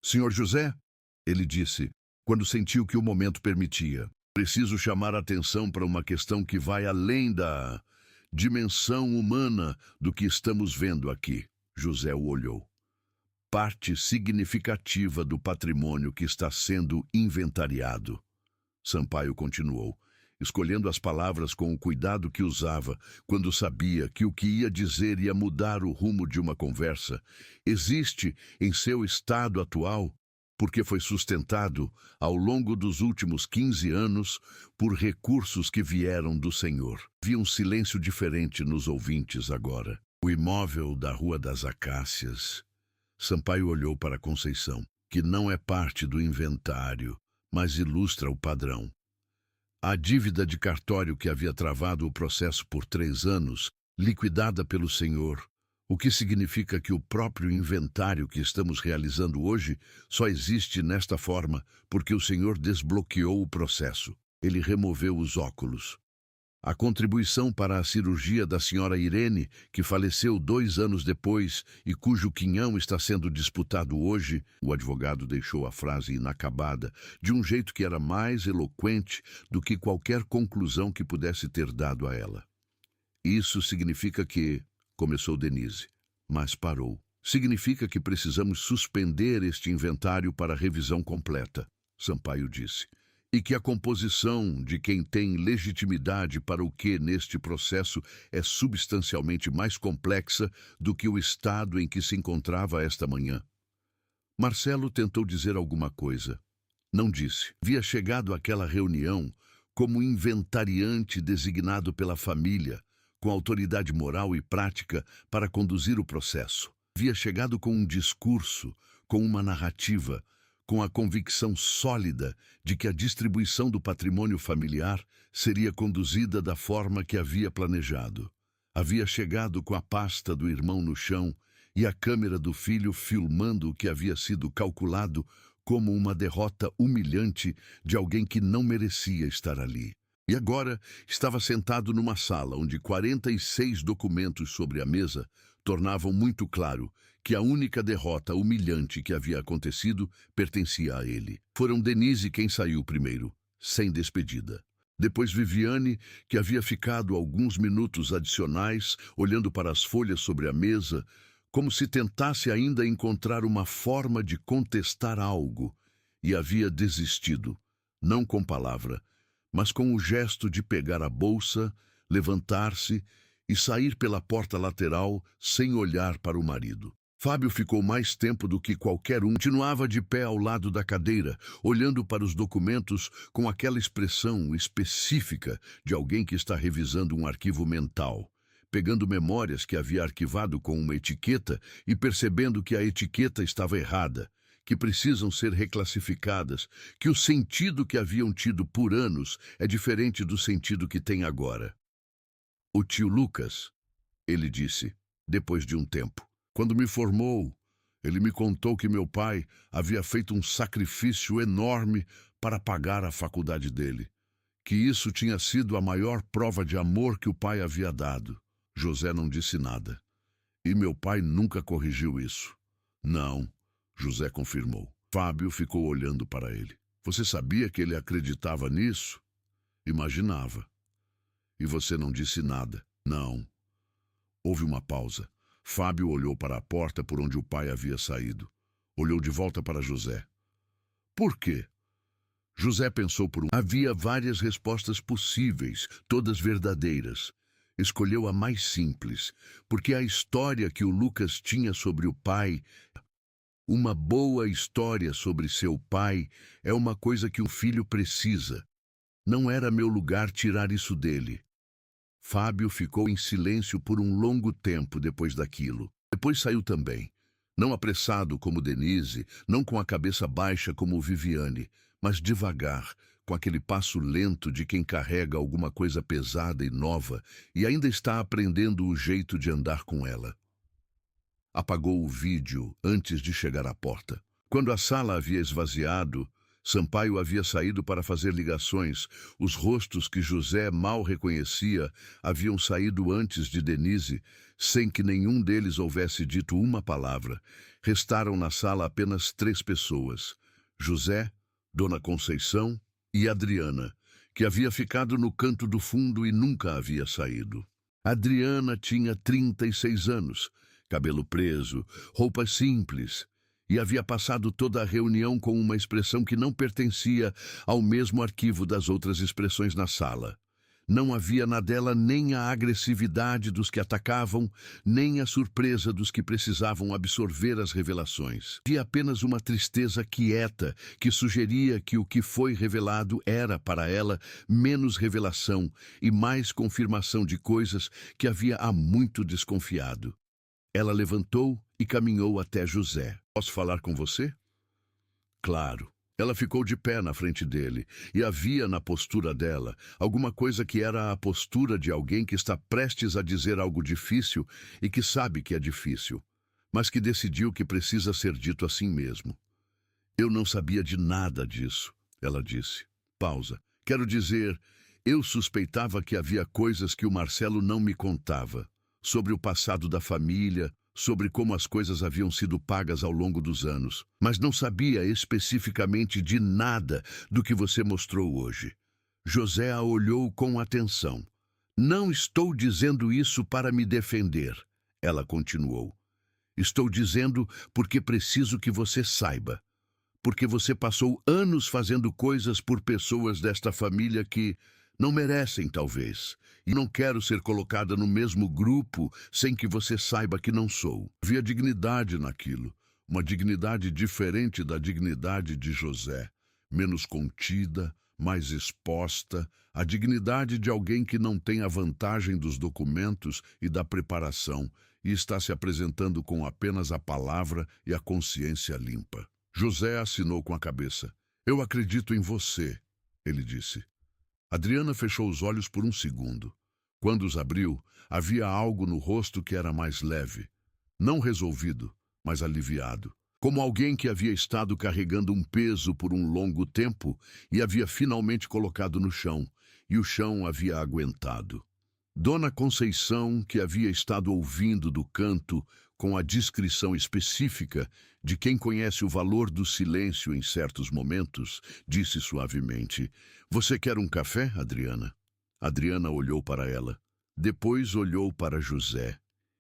Senhor José, ele disse, quando sentiu que o momento permitia, preciso chamar a atenção para uma questão que vai além da dimensão humana do que estamos vendo aqui. José o olhou. Parte significativa do patrimônio que está sendo inventariado. Sampaio continuou, escolhendo as palavras com o cuidado que usava quando sabia que o que ia dizer ia mudar o rumo de uma conversa, existe em seu estado atual porque foi sustentado ao longo dos últimos 15 anos por recursos que vieram do Senhor. Havia um silêncio diferente nos ouvintes agora. O imóvel da Rua das Acácias. Sampaio olhou para Conceição, que não é parte do inventário, mas ilustra o padrão. A dívida de cartório que havia travado o processo por 3 anos, liquidada pelo Senhor, o que significa que o próprio inventário que estamos realizando hoje só existe nesta forma porque o Senhor desbloqueou o processo. Ele removeu os óculos. A contribuição para a cirurgia da senhora Irene, que faleceu 2 anos depois e cujo quinhão está sendo disputado hoje, o advogado deixou a frase inacabada, de um jeito que era mais eloquente do que qualquer conclusão que pudesse ter dado a ela. Isso significa que, começou Denise, mas parou. Significa que precisamos suspender este inventário para revisão completa, Sampaio disse. E que a composição de quem tem legitimidade para o que neste processo é substancialmente mais complexa do que o estado em que se encontrava esta manhã. Marcelo tentou dizer alguma coisa. Não disse. Havia chegado àquela reunião como inventariante designado pela família, com autoridade moral e prática para conduzir o processo. Havia chegado com um discurso, com uma narrativa, com a convicção sólida de que a distribuição do patrimônio familiar seria conduzida da forma que havia planejado. Havia chegado com a pasta do irmão no chão e a câmera do filho filmando o que havia sido calculado como uma derrota humilhante de alguém que não merecia estar ali. E agora estava sentado numa sala onde 46 documentos sobre a mesa tornavam muito claro que a única derrota humilhante que havia acontecido pertencia a ele. Foram Denise quem saiu primeiro, sem despedida. Depois Viviane, que havia ficado alguns minutos adicionais, olhando para as folhas sobre a mesa, como se tentasse ainda encontrar uma forma de contestar algo, e havia desistido, não com palavra, mas com o gesto de pegar a bolsa, levantar-se e sair pela porta lateral sem olhar para o marido. Fábio ficou mais tempo do que qualquer um. Continuava de pé ao lado da cadeira, olhando para os documentos com aquela expressão específica de alguém que está revisando um arquivo mental, pegando memórias que havia arquivado com uma etiqueta e percebendo que a etiqueta estava errada, que precisam ser reclassificadas, que o sentido que haviam tido por anos é diferente do sentido que tem agora. O tio Lucas, ele disse, depois de um tempo. Quando me formou, ele me contou que meu pai havia feito um sacrifício enorme para pagar a faculdade dele, que isso tinha sido a maior prova de amor que o pai havia dado. José não disse nada. E meu pai nunca corrigiu isso. Não, José confirmou. Fábio ficou olhando para ele. Você sabia que ele acreditava nisso? Imaginava. E você não disse nada? Não. Houve uma pausa. Fábio olhou para a porta por onde o pai havia saído. Olhou de volta para José. Por quê? José pensou por um... Havia várias respostas possíveis, todas verdadeiras. Escolheu a mais simples, porque a história que o Lucas tinha sobre o pai... Uma boa história sobre seu pai é uma coisa que um filho precisa. Não era meu lugar tirar isso dele. Fábio ficou em silêncio por um longo tempo depois daquilo. Depois saiu também. Não apressado como Denise, não com a cabeça baixa como Viviane, mas devagar, com aquele passo lento de quem carrega alguma coisa pesada e nova e ainda está aprendendo o jeito de andar com ela. Apagou o vídeo antes de chegar à porta. Quando a sala havia esvaziado, Sampaio havia saído para fazer ligações. Os rostos que José mal reconhecia haviam saído antes de Denise, sem que nenhum deles houvesse dito uma palavra. Restaram na sala apenas 3 pessoas: José, Dona Conceição e Adriana, que havia ficado no canto do fundo e nunca havia saído. Adriana tinha 36 anos, cabelo preso, roupas simples, e havia passado toda a reunião com uma expressão que não pertencia ao mesmo arquivo das outras expressões na sala. Não havia na dela nem a agressividade dos que atacavam, nem a surpresa dos que precisavam absorver as revelações. Havia apenas uma tristeza quieta que sugeria que o que foi revelado era, para ela, menos revelação e mais confirmação de coisas que havia há muito desconfiado. Ela levantou e caminhou até José. Posso falar com você? Claro. Ela ficou de pé na frente dele, e havia na postura dela alguma coisa que era a postura de alguém que está prestes a dizer algo difícil e que sabe que é difícil, mas que decidiu que precisa ser dito assim mesmo. Eu não sabia de nada disso, ela disse. Pausa. Quero dizer, eu suspeitava que havia coisas que o Marcelo não me contava, sobre o passado da família, sobre como as coisas haviam sido pagas ao longo dos anos, mas não sabia especificamente de nada do que você mostrou hoje. José a olhou com atenção. Não estou dizendo isso para me defender, ela continuou. Estou dizendo porque preciso que você saiba. Porque você passou anos fazendo coisas por pessoas desta família que não merecem, talvez. E não quero ser colocada no mesmo grupo sem que você saiba que não sou. Havia dignidade naquilo, uma dignidade diferente da dignidade de José, menos contida, mais exposta, a dignidade de alguém que não tem a vantagem dos documentos e da preparação e está se apresentando com apenas a palavra e a consciência limpa. José assinou com a cabeça. Eu acredito em você, ele disse. Adriana fechou os olhos por um segundo. Quando os abriu, havia algo no rosto que era mais leve. Não resolvido, mas aliviado. Como alguém que havia estado carregando um peso por um longo tempo e havia finalmente colocado no chão, e o chão havia aguentado. Dona Conceição, que havia estado ouvindo do canto com a descrição específica de quem conhece o valor do silêncio em certos momentos, disse suavemente: "Você quer um café, Adriana?" Adriana olhou para ela. Depois olhou para José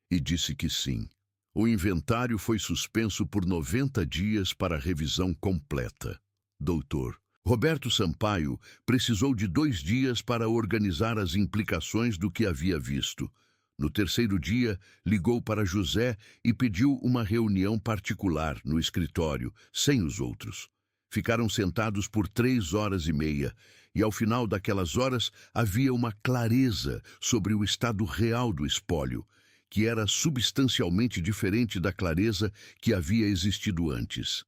e disse que sim. O inventário foi suspenso por 90 dias para revisão completa. Doutor Roberto Sampaio precisou de 2 dias para organizar as implicações do que havia visto. No terceiro dia, ligou para José e pediu uma reunião particular no escritório, sem os outros. Ficaram sentados por 3 horas e meia, e ao final daquelas horas havia uma clareza sobre o estado real do espólio, que era substancialmente diferente da clareza que havia existido antes.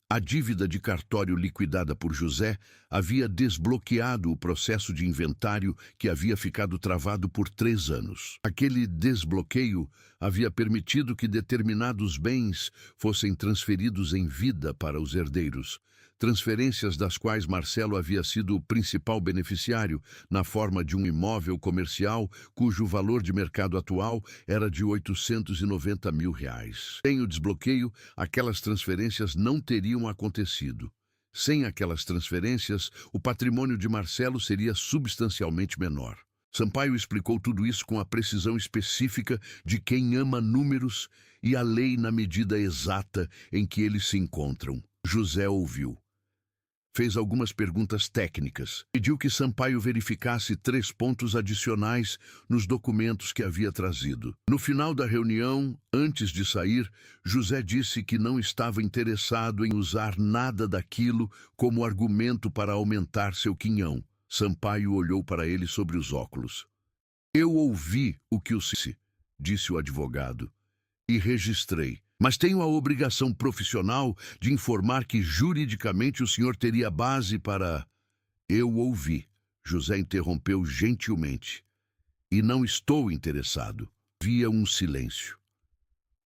A dívida de cartório liquidada por José havia desbloqueado o processo de inventário que havia ficado travado por 3 anos. Aquele desbloqueio havia permitido que determinados bens fossem transferidos em vida para os herdeiros, transferências das quais Marcelo havia sido o principal beneficiário, na forma de um imóvel comercial cujo valor de mercado atual era de R$ 890 mil. Sem o desbloqueio, aquelas transferências não teriam acontecido. Sem aquelas transferências, o patrimônio de Marcelo seria substancialmente menor. Sampaio explicou tudo isso com a precisão específica de quem ama números e a lei na medida exata em que eles se encontram. José ouviu. Fez algumas perguntas técnicas. Pediu que Sampaio verificasse 3 pontos adicionais nos documentos que havia trazido. No final da reunião, antes de sair, José disse que não estava interessado em usar nada daquilo como argumento para aumentar seu quinhão. Sampaio olhou para ele sobre os óculos. "Eu ouvi o que disse o advogado, e registrei. Mas tenho a obrigação profissional de informar que juridicamente o senhor teria base para..." "Eu ouvi", José interrompeu gentilmente. "E não estou interessado." Havia um silêncio.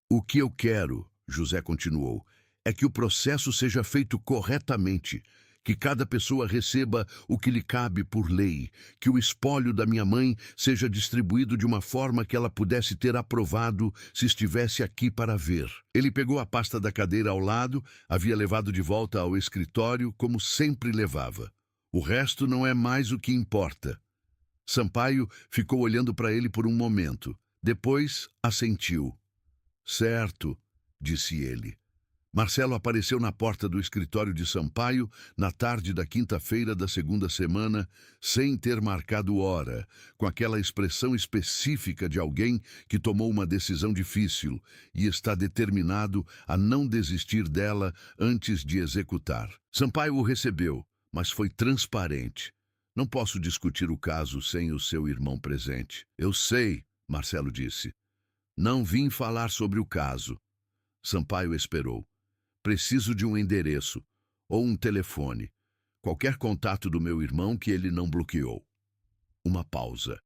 "O que eu quero", José continuou, "é que o processo seja feito corretamente, que cada pessoa receba o que lhe cabe por lei, que o espólio da minha mãe seja distribuído de uma forma que ela pudesse ter aprovado se estivesse aqui para ver." Ele pegou a pasta da cadeira ao lado, havia levado de volta ao escritório como sempre levava. "O resto não é mais o que importa." Sampaio ficou olhando para ele por um momento. Depois assentiu. "Certo", disse ele. Marcelo apareceu na porta do escritório de Sampaio na tarde da quinta-feira da segunda semana, sem ter marcado hora, com aquela expressão específica de alguém que tomou uma decisão difícil e está determinado a não desistir dela antes de executar. Sampaio o recebeu, mas foi transparente. "Não posso discutir o caso sem o seu irmão presente." "Eu sei", Marcelo disse. "Não vim falar sobre o caso." Sampaio esperou. "Preciso de um endereço ou um telefone. Qualquer contato do meu irmão que ele não bloqueou." Uma pausa.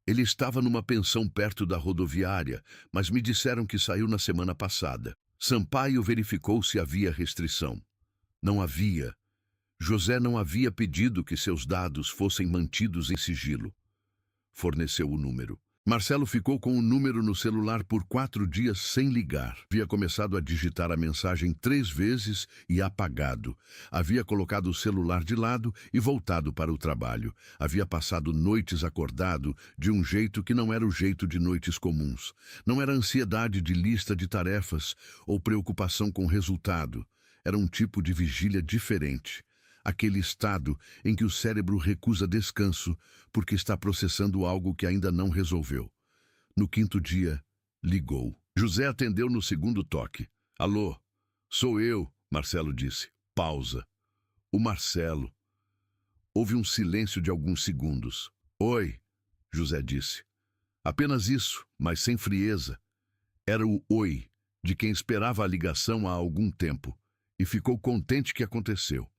"Ele estava numa pensão perto da rodoviária, mas me disseram que saiu na semana passada." Sampaio verificou se havia restrição. Não havia. José não havia pedido que seus dados fossem mantidos em sigilo. Forneceu o número. Marcelo ficou com o número no celular por 4 dias sem ligar. Havia começado a digitar a mensagem 3 vezes e apagado. Havia colocado o celular de lado e voltado para o trabalho. Havia passado noites acordado de um jeito que não era o jeito de noites comuns. Não era ansiedade de lista de tarefas ou preocupação com resultado. Era um tipo de vigília diferente. Aquele estado em que o cérebro recusa descanso porque está processando algo que ainda não resolveu. No 5º dia, ligou. José atendeu no 2º toque. "Alô, sou eu", Marcelo disse. Pausa. O Marcelo. Houve um silêncio de alguns segundos. "Oi", José disse. Apenas isso, mas sem frieza. Era o oi de quem esperava a ligação há algum tempo e ficou contente que aconteceu,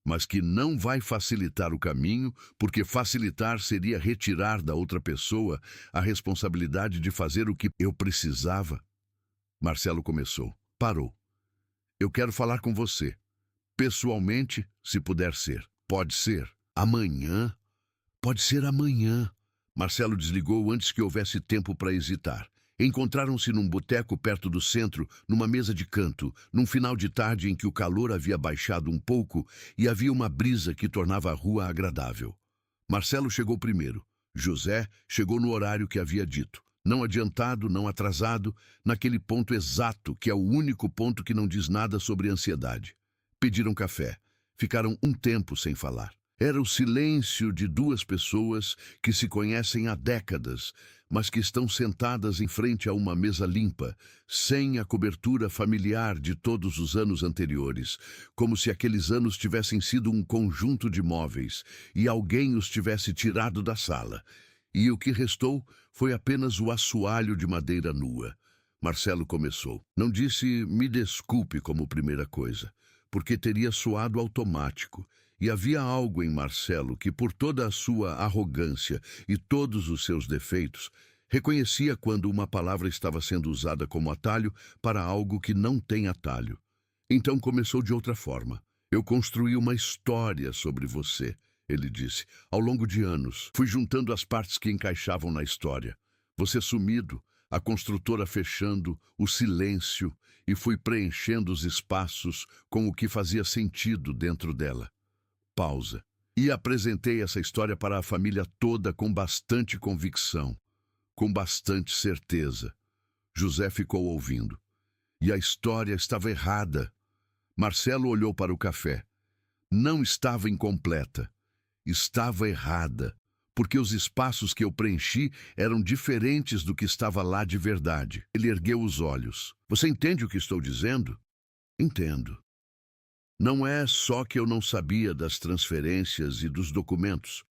mas que não vai facilitar o caminho, porque facilitar seria retirar da outra pessoa a responsabilidade de fazer o que eu precisava. Marcelo começou. Parou. "Eu quero falar com você. Pessoalmente, se puder ser." "Pode ser. Amanhã?" "Pode ser amanhã." Marcelo desligou antes que houvesse tempo para hesitar. Encontraram-se num boteco perto do centro, numa mesa de canto, num final de tarde em que o calor havia baixado um pouco e havia uma brisa que tornava a rua agradável. Marcelo chegou primeiro. José chegou no horário que havia dito. Não adiantado, não atrasado, naquele ponto exato, que é o único ponto que não diz nada sobre ansiedade. Pediram café. Ficaram um tempo sem falar. Era o silêncio de duas pessoas que se conhecem há décadas, mas que estão sentadas em frente a uma mesa limpa, sem a cobertura familiar de todos os anos anteriores, como se aqueles anos tivessem sido um conjunto de móveis e alguém os tivesse tirado da sala. E o que restou foi apenas o assoalho de madeira nua. Marcelo começou. Não disse "me desculpe" como primeira coisa, porque teria soado automático. E havia algo em Marcelo que, por toda a sua arrogância e todos os seus defeitos, reconhecia quando uma palavra estava sendo usada como atalho para algo que não tem atalho. Então começou de outra forma. Eu construí uma história sobre você, ele disse, ao longo de anos. Fui juntando as partes que encaixavam na história. Você sumido, a construtora fechando, o silêncio, e fui preenchendo os espaços com o que fazia sentido dentro dela. Pausa. E apresentei essa história para a família toda com bastante convicção, com bastante certeza. José ficou ouvindo. E a história estava errada. Marcelo olhou para o café. Não estava incompleta. Estava errada, porque os espaços que eu preenchi eram diferentes do que estava lá de verdade. Ele ergueu os olhos. Você entende o que estou dizendo? Entendo. Não é só que eu não sabia das transferências e dos documentos.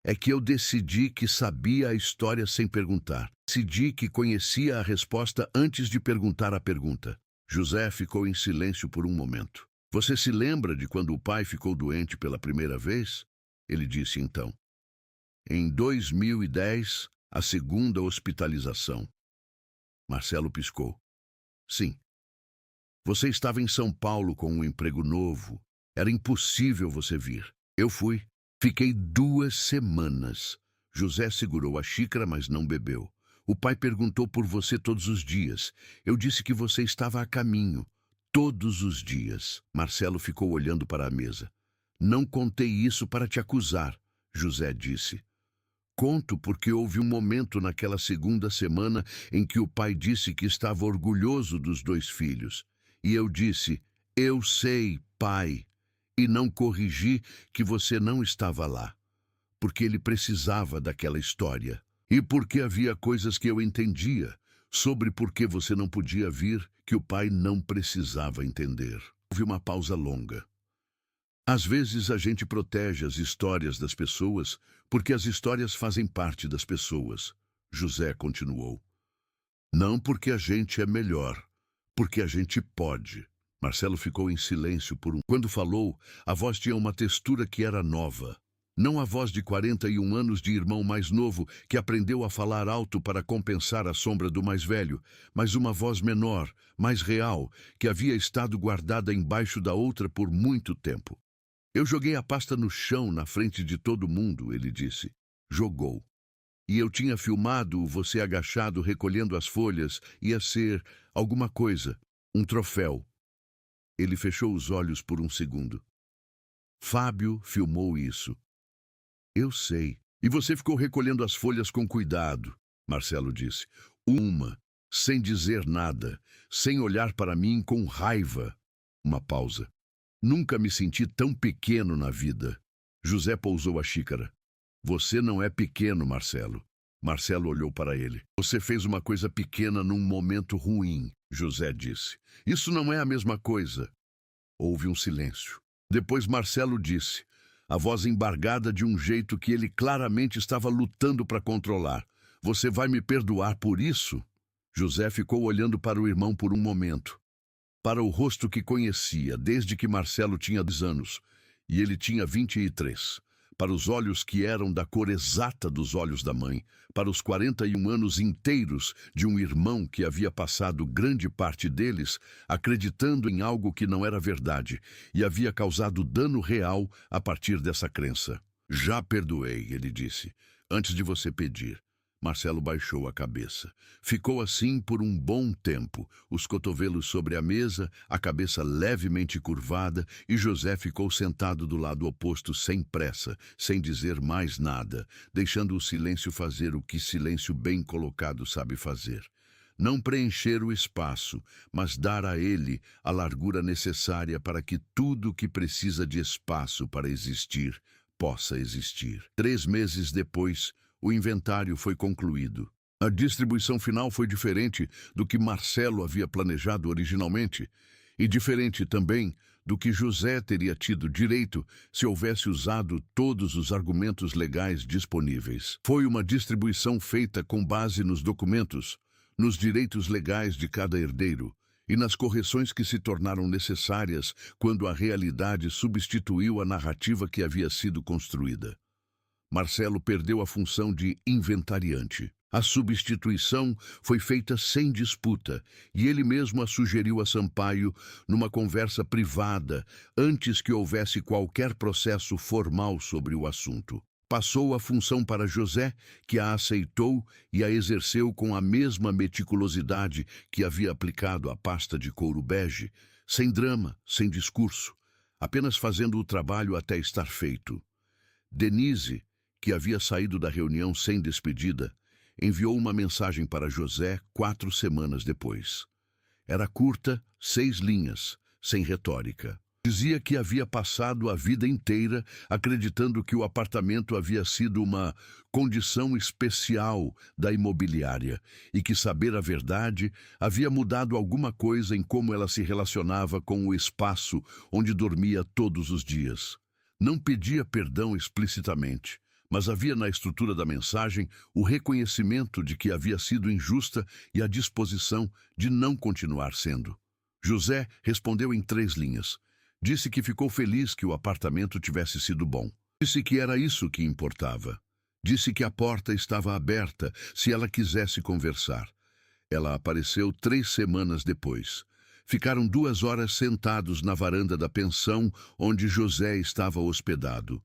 É que eu decidi que sabia a história sem perguntar. Decidi que conhecia a resposta antes de perguntar a pergunta. José ficou em silêncio por um momento. Você se lembra de quando o pai ficou doente pela primeira vez? Ele disse então. Em 2010, a segunda hospitalização. Marcelo piscou. Sim. Você estava em São Paulo com um emprego novo. Era impossível você vir. Eu fui. Fiquei 2 semanas. José segurou a xícara, mas não bebeu. O pai perguntou por você todos os dias. Eu disse que você estava a caminho. Todos os dias. Marcelo ficou olhando para a mesa. Não contei isso para te acusar, José disse. Conto porque houve um momento naquela segunda semana em que o pai disse que estava orgulhoso dos 2 filhos. E eu disse, eu sei, pai, e não corrigi que você não estava lá, porque ele precisava daquela história. E porque havia coisas que eu entendia sobre por que você não podia vir, que o pai não precisava entender. Houve uma pausa longa. Às vezes a gente protege as histórias das pessoas porque as histórias fazem parte das pessoas. José continuou. Não porque a gente é melhor. Porque a gente pode. Marcelo ficou em silêncio por um... Quando falou, a voz tinha uma textura que era nova. Não a voz de 41 anos de irmão mais novo que aprendeu a falar alto para compensar a sombra do mais velho, mas uma voz menor, mais real, que havia estado guardada embaixo da outra por muito tempo. Eu joguei a pasta no chão na frente de todo mundo, ele disse. Jogou. E eu tinha filmado você agachado recolhendo as folhas. Ia ser alguma coisa, um troféu. Ele fechou os olhos por um segundo. Fábio filmou isso. Eu sei. E você ficou recolhendo as folhas com cuidado, Marcelo disse. Uma, sem dizer nada, sem olhar para mim com raiva. Uma pausa. Nunca me senti tão pequeno na vida. José pousou a xícara. Você não é pequeno, Marcelo. Marcelo olhou para ele. Você fez uma coisa pequena num momento ruim, José disse. Isso não é a mesma coisa. Houve um silêncio. Depois Marcelo disse, a voz embargada de um jeito que ele claramente estava lutando para controlar. Você vai me perdoar por isso? José ficou olhando para o irmão por um momento. Para o rosto que conhecia desde que Marcelo tinha 10 anos, e ele tinha 23. Para os olhos que eram da cor exata dos olhos da mãe, para os 41 anos inteiros de um irmão que havia passado grande parte deles acreditando em algo que não era verdade e havia causado dano real a partir dessa crença. Já perdoei, ele disse, antes de você pedir. Marcelo baixou a cabeça. Ficou assim por um bom tempo, os cotovelos sobre a mesa, a cabeça levemente curvada, e José ficou sentado do lado oposto sem pressa, sem dizer mais nada, deixando o silêncio fazer o que silêncio bem colocado sabe fazer. Não preencher o espaço, mas dar a ele a largura necessária para que tudo que precisa de espaço para existir, possa existir. 3 meses depois, o inventário foi concluído. A distribuição final foi diferente do que Marcelo havia planejado originalmente, e diferente também do que José teria tido direito se houvesse usado todos os argumentos legais disponíveis. Foi uma distribuição feita com base nos documentos, nos direitos legais de cada herdeiro e nas correções que se tornaram necessárias quando a realidade substituiu a narrativa que havia sido construída. Marcelo perdeu a função de inventariante. A substituição foi feita sem disputa, e ele mesmo a sugeriu a Sampaio numa conversa privada, antes que houvesse qualquer processo formal sobre o assunto. Passou a função para José, que a aceitou e a exerceu com a mesma meticulosidade que havia aplicado à pasta de couro bege, sem drama, sem discurso, apenas fazendo o trabalho até estar feito. Denise, que havia saído da reunião sem despedida, enviou uma mensagem para José 4 semanas depois. Era curta, 6 linhas, sem retórica. Dizia que havia passado a vida inteira acreditando que o apartamento havia sido uma condição especial da imobiliária e que saber a verdade havia mudado alguma coisa em como ela se relacionava com o espaço onde dormia todos os dias. Não pedia perdão explicitamente, mas havia na estrutura da mensagem o reconhecimento de que havia sido injusta e a disposição de não continuar sendo. José respondeu em 3 linhas. Disse que ficou feliz que o apartamento tivesse sido bom. Disse que era isso que importava. Disse que a porta estava aberta se ela quisesse conversar. Ela apareceu 3 semanas depois. Ficaram 2 horas sentados na varanda da pensão onde José estava hospedado.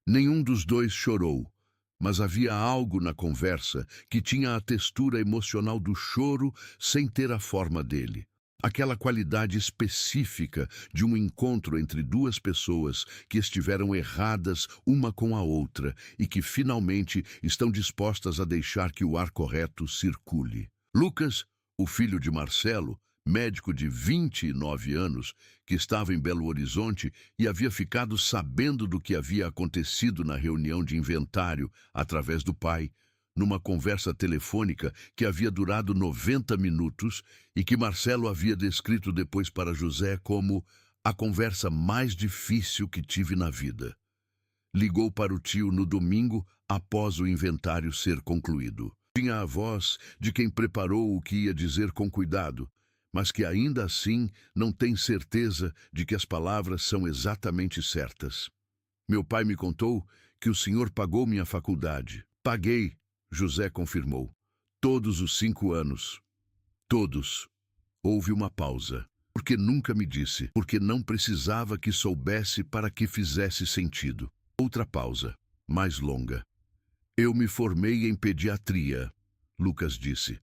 Nenhum dos dois chorou, mas havia algo na conversa que tinha a textura emocional do choro sem ter a forma dele. Aquela qualidade específica de um encontro entre 2 pessoas que estiveram erradas uma com a outra e que finalmente estão dispostas a deixar que o ar correto circule. Lucas, o filho de Marcelo, médico de 29 anos, que estava em Belo Horizonte e havia ficado sabendo do que havia acontecido na reunião de inventário através do pai, numa conversa telefônica que havia durado 90 minutos e que Marcelo havia descrito depois para José como a conversa mais difícil que tive na vida. Ligou para o tio no domingo após o inventário ser concluído. Tinha a voz de quem preparou o que ia dizer com cuidado, mas que ainda assim não tem certeza de que as palavras são exatamente certas. Meu pai me contou que o senhor pagou minha faculdade. Paguei, José confirmou. Todos os 5 anos. Todos. Houve uma pausa. Porque nunca me disse. Porque não precisava que soubesse para que fizesse sentido. Outra pausa, mais longa. Eu me formei em pediatria, Lucas disse.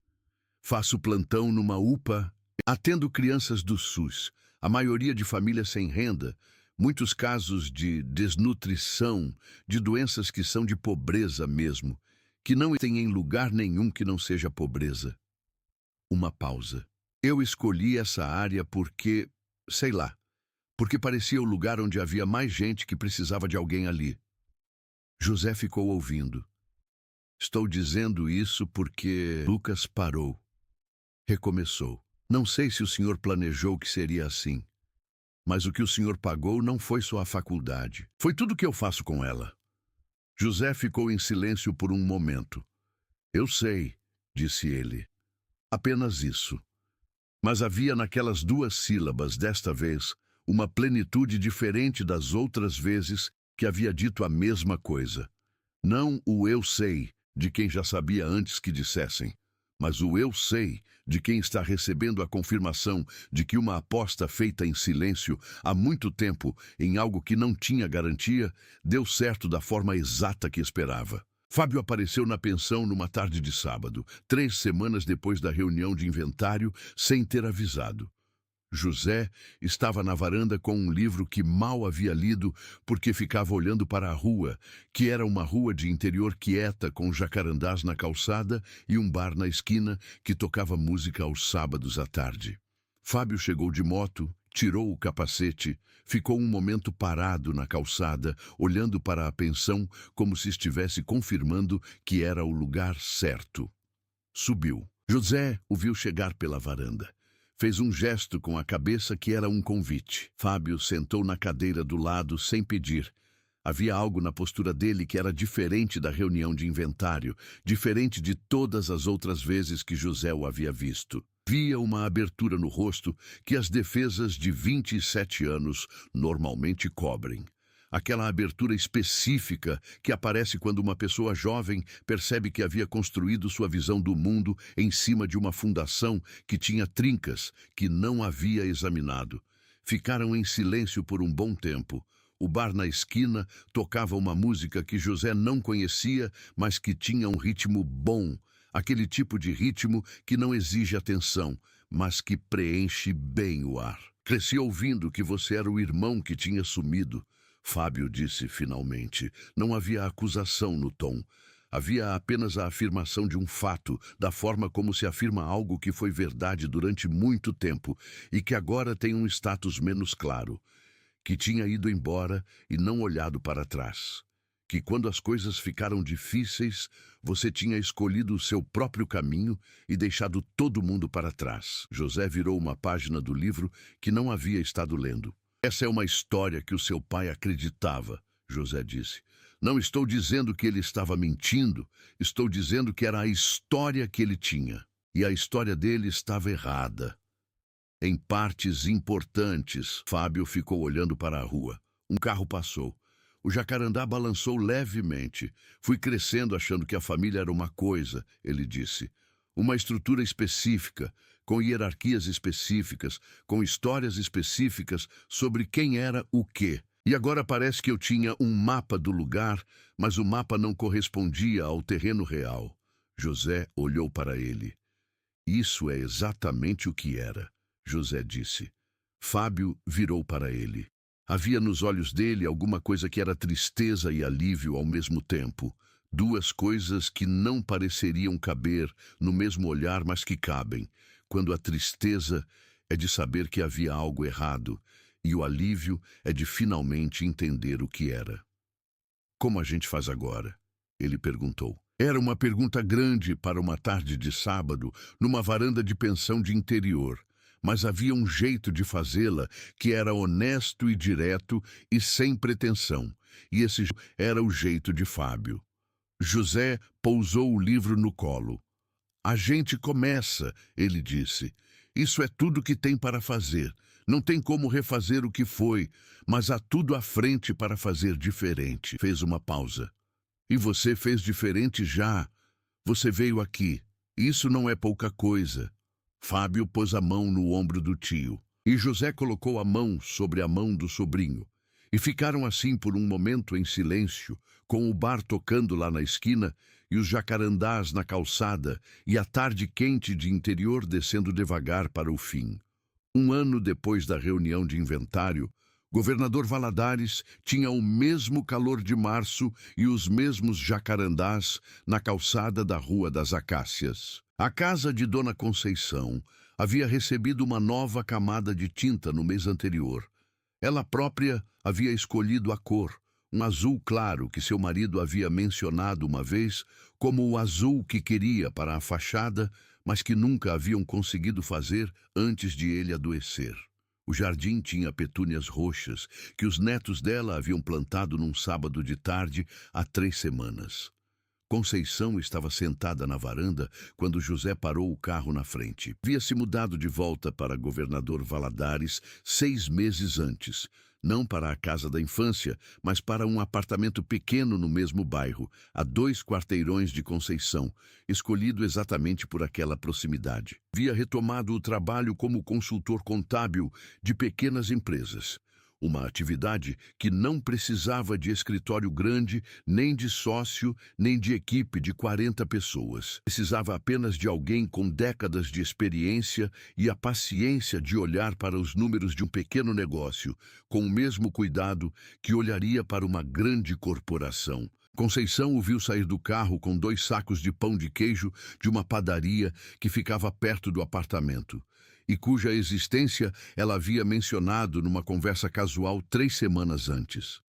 Faço plantão numa UPA. Atendo crianças do SUS, a maioria de famílias sem renda, muitos casos de desnutrição, de doenças que são de pobreza mesmo, que não tem em lugar nenhum que não seja pobreza. Uma pausa. Eu escolhi essa área porque, sei lá, porque parecia o lugar onde havia mais gente que precisava de alguém ali. José ficou ouvindo. Estou dizendo isso porque... Lucas parou. Recomeçou. Não sei se o senhor planejou que seria assim, mas o que o senhor pagou não foi só a faculdade. Foi tudo que eu faço com ela. José ficou em silêncio por um momento. Eu sei, disse ele. Apenas isso. Mas havia naquelas 2 sílabas, desta vez, uma plenitude diferente das outras vezes que havia dito a mesma coisa. Não o eu sei, de quem já sabia antes que dissessem, mas o eu sei de quem está recebendo a confirmação de que uma aposta feita em silêncio há muito tempo em algo que não tinha garantia deu certo da forma exata que esperava. Fábio apareceu na pensão numa tarde de sábado, 3 semanas depois da reunião de inventário, sem ter avisado. José estava na varanda com um livro que mal havia lido porque ficava olhando para a rua, que era uma rua de interior quieta com jacarandás na calçada e um bar na esquina que tocava música aos sábados à tarde. Fábio chegou de moto, tirou o capacete, ficou um momento parado na calçada, olhando para a pensão como se estivesse confirmando que era o lugar certo. Subiu. José o viu chegar pela varanda. Fez um gesto com a cabeça que era um convite. Fábio sentou na cadeira do lado sem pedir. Havia algo na postura dele que era diferente da reunião de inventário, diferente de todas as outras vezes que José o havia visto. Via uma abertura no rosto que as defesas de 27 anos normalmente cobrem. Aquela abertura específica que aparece quando uma pessoa jovem percebe que havia construído sua visão do mundo em cima de uma fundação que tinha trincas que não havia examinado. Ficaram em silêncio por um bom tempo. O bar na esquina tocava uma música que José não conhecia, mas que tinha um ritmo bom. Aquele tipo de ritmo que não exige atenção, mas que preenche bem o ar. Cresci ouvindo que você era o irmão que tinha sumido. Fábio disse finalmente. Não havia acusação no tom. Havia apenas a afirmação de um fato, da forma como se afirma algo que foi verdade durante muito tempo e que agora tem um status menos claro. Que tinha ido embora e não olhado para trás. Que quando as coisas ficaram difíceis, você tinha escolhido o seu próprio caminho e deixado todo mundo para trás. José virou uma página do livro que não havia estado lendo. Essa é uma história que o seu pai acreditava, José disse. Não estou dizendo que ele estava mentindo, estou dizendo que era a história que ele tinha. E a história dele estava errada. Em partes importantes, Fábio ficou olhando para a rua. Um carro passou. O jacarandá balançou levemente. Fui crescendo achando que a família era uma coisa, ele disse. Uma estrutura específica, com hierarquias específicas, com histórias específicas sobre quem era o quê. E agora parece que eu tinha um mapa do lugar, mas o mapa não correspondia ao terreno real. José olhou para ele. Isso é exatamente o que era, José disse. Fábio virou para ele. Havia nos olhos dele alguma coisa que era tristeza e alívio ao mesmo tempo. Duas coisas que não pareceriam caber no mesmo olhar, mas que cabem. Quando a tristeza é de saber que havia algo errado e o alívio é de finalmente entender o que era. Como a gente faz agora? Ele perguntou. Era uma pergunta grande para uma tarde de sábado, numa varanda de pensão de interior. Mas havia um jeito de fazê-la que era honesto e direto e sem pretensão. E esse era o jeito de Fábio. José pousou o livro no colo. A gente começa, ele disse. Isso é tudo que tem para fazer. Não tem como refazer o que foi, mas há tudo à frente para fazer diferente. Fez uma pausa. E você fez diferente já. Você veio aqui. Isso não é pouca coisa. Fábio pôs a mão no ombro do tio. E José colocou a mão sobre a mão do sobrinho. E ficaram assim por um momento em silêncio, com o bar tocando lá na esquina e os jacarandás na calçada e a tarde quente de interior descendo devagar para o fim. 1 ano depois da reunião de inventário, Governador Valadares tinha o mesmo calor de março e os mesmos jacarandás na calçada da Rua das Acácias. A casa de Dona Conceição havia recebido uma nova camada de tinta no mês anterior. Ela própria havia escolhido a cor, um azul claro que seu marido havia mencionado uma vez como o azul que queria para a fachada, mas que nunca haviam conseguido fazer antes de ele adoecer. O jardim tinha petúnias roxas que os netos dela haviam plantado num sábado de tarde há 3 semanas. Conceição estava sentada na varanda quando José parou o carro na frente. Havia se mudado de volta para Governador Valadares 6 meses antes. Não para a casa da infância, mas para um apartamento pequeno no mesmo bairro, a 2 quarteirões de Conceição, escolhido exatamente por aquela proximidade. Havia retomado o trabalho como consultor contábil de pequenas empresas. uma atividade que não precisava de escritório grande, nem de sócio, nem de equipe de 40 pessoas. Precisava apenas de alguém com décadas de experiência e a paciência de olhar para os números de um pequeno negócio, com o mesmo cuidado que olharia para uma grande corporação. Conceição o viu sair do carro com 2 sacos de pão de queijo de uma padaria que ficava perto do apartamento, e cuja existência ela havia mencionado numa conversa casual 3 semanas antes.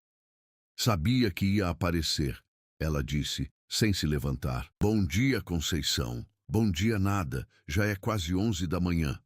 Sabia que ia aparecer, ela disse, sem se levantar. Bom dia, Conceição. Bom dia nada, já é quase 11 da manhã.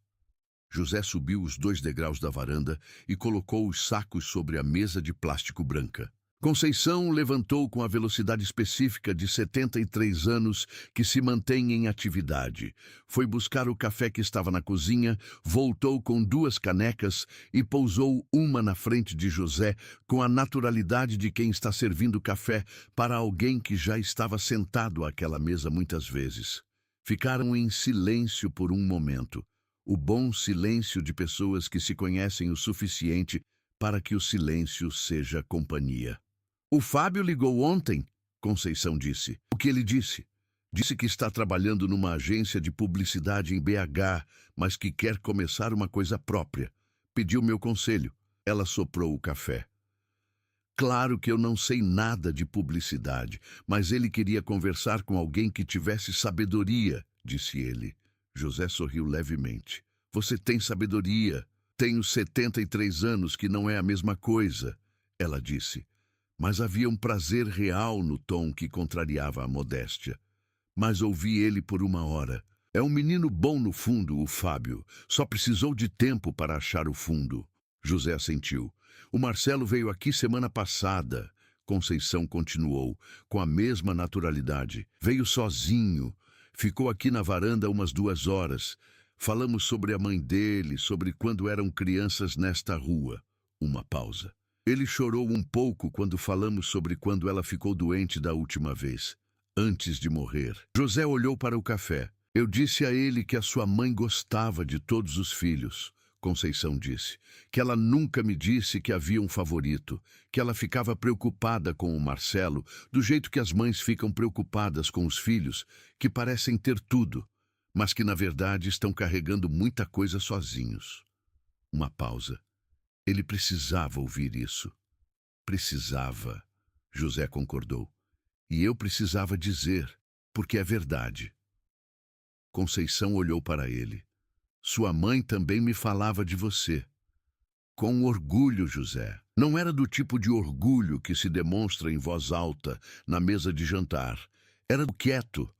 José subiu os 2 degraus da varanda e colocou os sacos sobre a mesa de plástico branca. Conceição levantou com a velocidade específica de 73 anos que se mantém em atividade. Foi buscar o café que estava na cozinha, voltou com 2 canecas e pousou uma na frente de José com a naturalidade de quem está servindo café para alguém que já estava sentado àquela mesa muitas vezes. Ficaram em silêncio por um momento. O bom silêncio de pessoas que se conhecem o suficiente para que o silêncio seja companhia. O Fábio ligou ontem, Conceição disse. O que ele disse? Disse que está trabalhando numa agência de publicidade em BH, mas que quer começar uma coisa própria. Pediu meu conselho. Ela soprou o café. Claro que eu não sei nada de publicidade, mas ele queria conversar com alguém que tivesse sabedoria, disse ele. José sorriu levemente. Você tem sabedoria. Tenho 73 anos, que não é a mesma coisa, ela disse. Mas havia um prazer real no tom que contrariava a modéstia. Mas ouvi ele por 1 hora. É um menino bom no fundo, o Fábio. Só precisou de tempo para achar o fundo. José assentiu. O Marcelo veio aqui semana passada. Conceição continuou, com a mesma naturalidade. Veio sozinho. Ficou aqui na varanda umas 2 horas. Falamos sobre a mãe dele, sobre quando eram crianças nesta rua. Uma pausa. Ele chorou um pouco quando falamos sobre quando ela ficou doente da última vez, antes de morrer. José olhou para o café. Eu disse a ele que a sua mãe gostava de todos os filhos, Conceição disse, que ela nunca me disse que havia um favorito, que ela ficava preocupada com o Marcelo, do jeito que as mães ficam preocupadas com os filhos, que parecem ter tudo, mas que na verdade estão carregando muita coisa sozinhos. Uma pausa. Ele precisava ouvir isso. Precisava, José concordou. E eu precisava dizer, porque é verdade. Conceição olhou para ele. Sua mãe também me falava de você. Com orgulho, José. Não era do tipo de orgulho que se demonstra em voz alta na mesa de jantar. Era do quieto.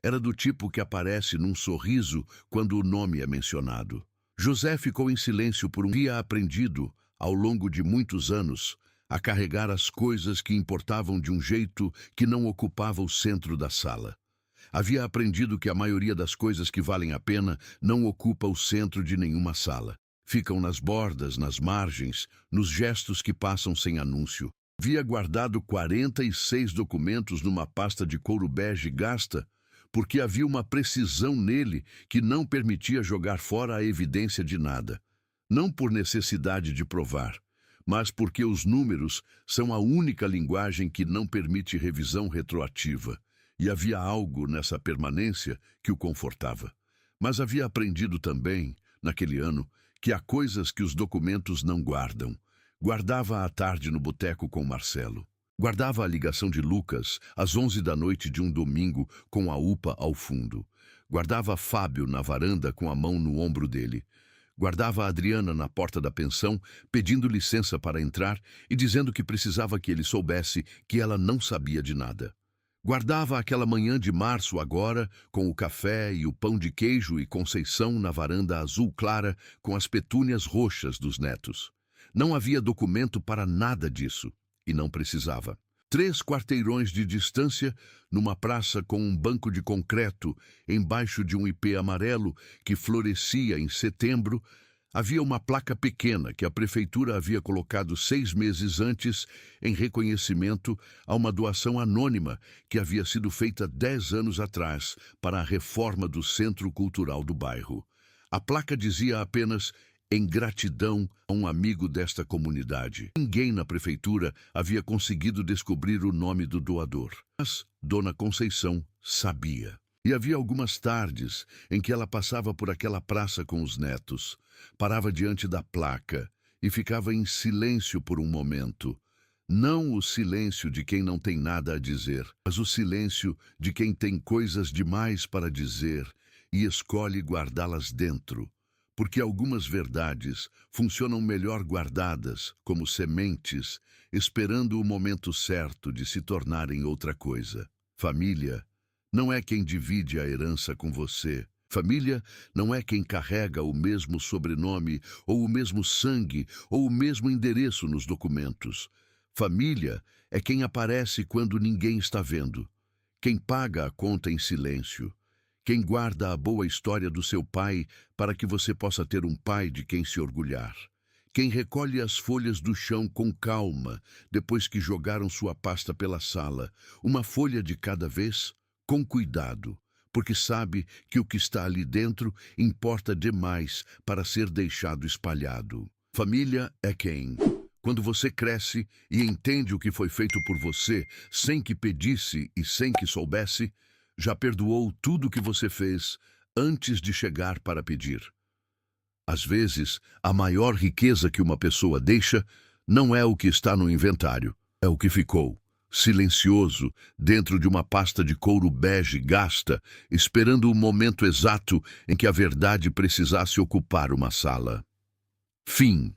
Era do tipo que aparece num sorriso quando o nome é mencionado. José ficou em silêncio por um dia aprendido, ao longo de muitos anos, a carregar as coisas que importavam de um jeito que não ocupava o centro da sala. Havia aprendido que a maioria das coisas que valem a pena não ocupa o centro de nenhuma sala. Ficam nas bordas, nas margens, nos gestos que passam sem anúncio. Havia guardado 46 documentos numa pasta de couro bege gasta, porque havia uma precisão nele que não permitia jogar fora a evidência de nada. Não por necessidade de provar, mas porque os números são a única linguagem que não permite revisão retroativa. E havia algo nessa permanência que o confortava. Mas havia aprendido também, naquele ano, que há coisas que os documentos não guardam. Guardava à tarde no boteco com Marcelo. Guardava a ligação de Lucas às 11 da noite de um domingo com a UPA ao fundo. Guardava Fábio na varanda com a mão no ombro dele. Guardava a Adriana na porta da pensão, pedindo licença para entrar e dizendo que precisava que ele soubesse que ela não sabia de nada. Guardava aquela manhã de março agora, com o café e o pão de queijo e Conceição na varanda azul clara com as petúnias roxas dos netos. Não havia documento para nada disso. E não precisava. 3 quarteirões de distância, numa praça com um banco de concreto, embaixo de um ipê amarelo que florescia em setembro, havia uma placa pequena que a prefeitura havia colocado 6 meses antes em reconhecimento a uma doação anônima que havia sido feita 10 anos atrás para a reforma do Centro Cultural do bairro. A placa dizia apenas: em gratidão a um amigo desta comunidade. Ninguém na prefeitura havia conseguido descobrir o nome do doador, mas Dona Conceição sabia. E havia algumas tardes em que ela passava por aquela praça com os netos, parava diante da placa e ficava em silêncio por um momento. Não o silêncio de quem não tem nada a dizer, mas o silêncio de quem tem coisas demais para dizer e escolhe guardá-las dentro. Porque algumas verdades funcionam melhor guardadas, como sementes, esperando o momento certo de se tornarem outra coisa. Família não é quem divide a herança com você. Família não é quem carrega o mesmo sobrenome, ou o mesmo sangue, ou o mesmo endereço nos documentos. Família é quem aparece quando ninguém está vendo, quem paga a conta em silêncio, quem guarda a boa história do seu pai para que você possa ter um pai de quem se orgulhar. Quem recolhe as folhas do chão com calma depois que jogaram sua pasta pela sala, uma folha de cada vez, com cuidado, porque sabe que o que está ali dentro importa demais para ser deixado espalhado. Família é quem, quando você cresce e entende o que foi feito por você, sem que pedisse e sem que soubesse, já perdoou tudo o que você fez antes de chegar para pedir. Às vezes, a maior riqueza que uma pessoa deixa não é o que está no inventário, é o que ficou, silencioso, dentro de uma pasta de couro bege gasta, esperando o momento exato em que a verdade precisasse ocupar uma sala. Fim.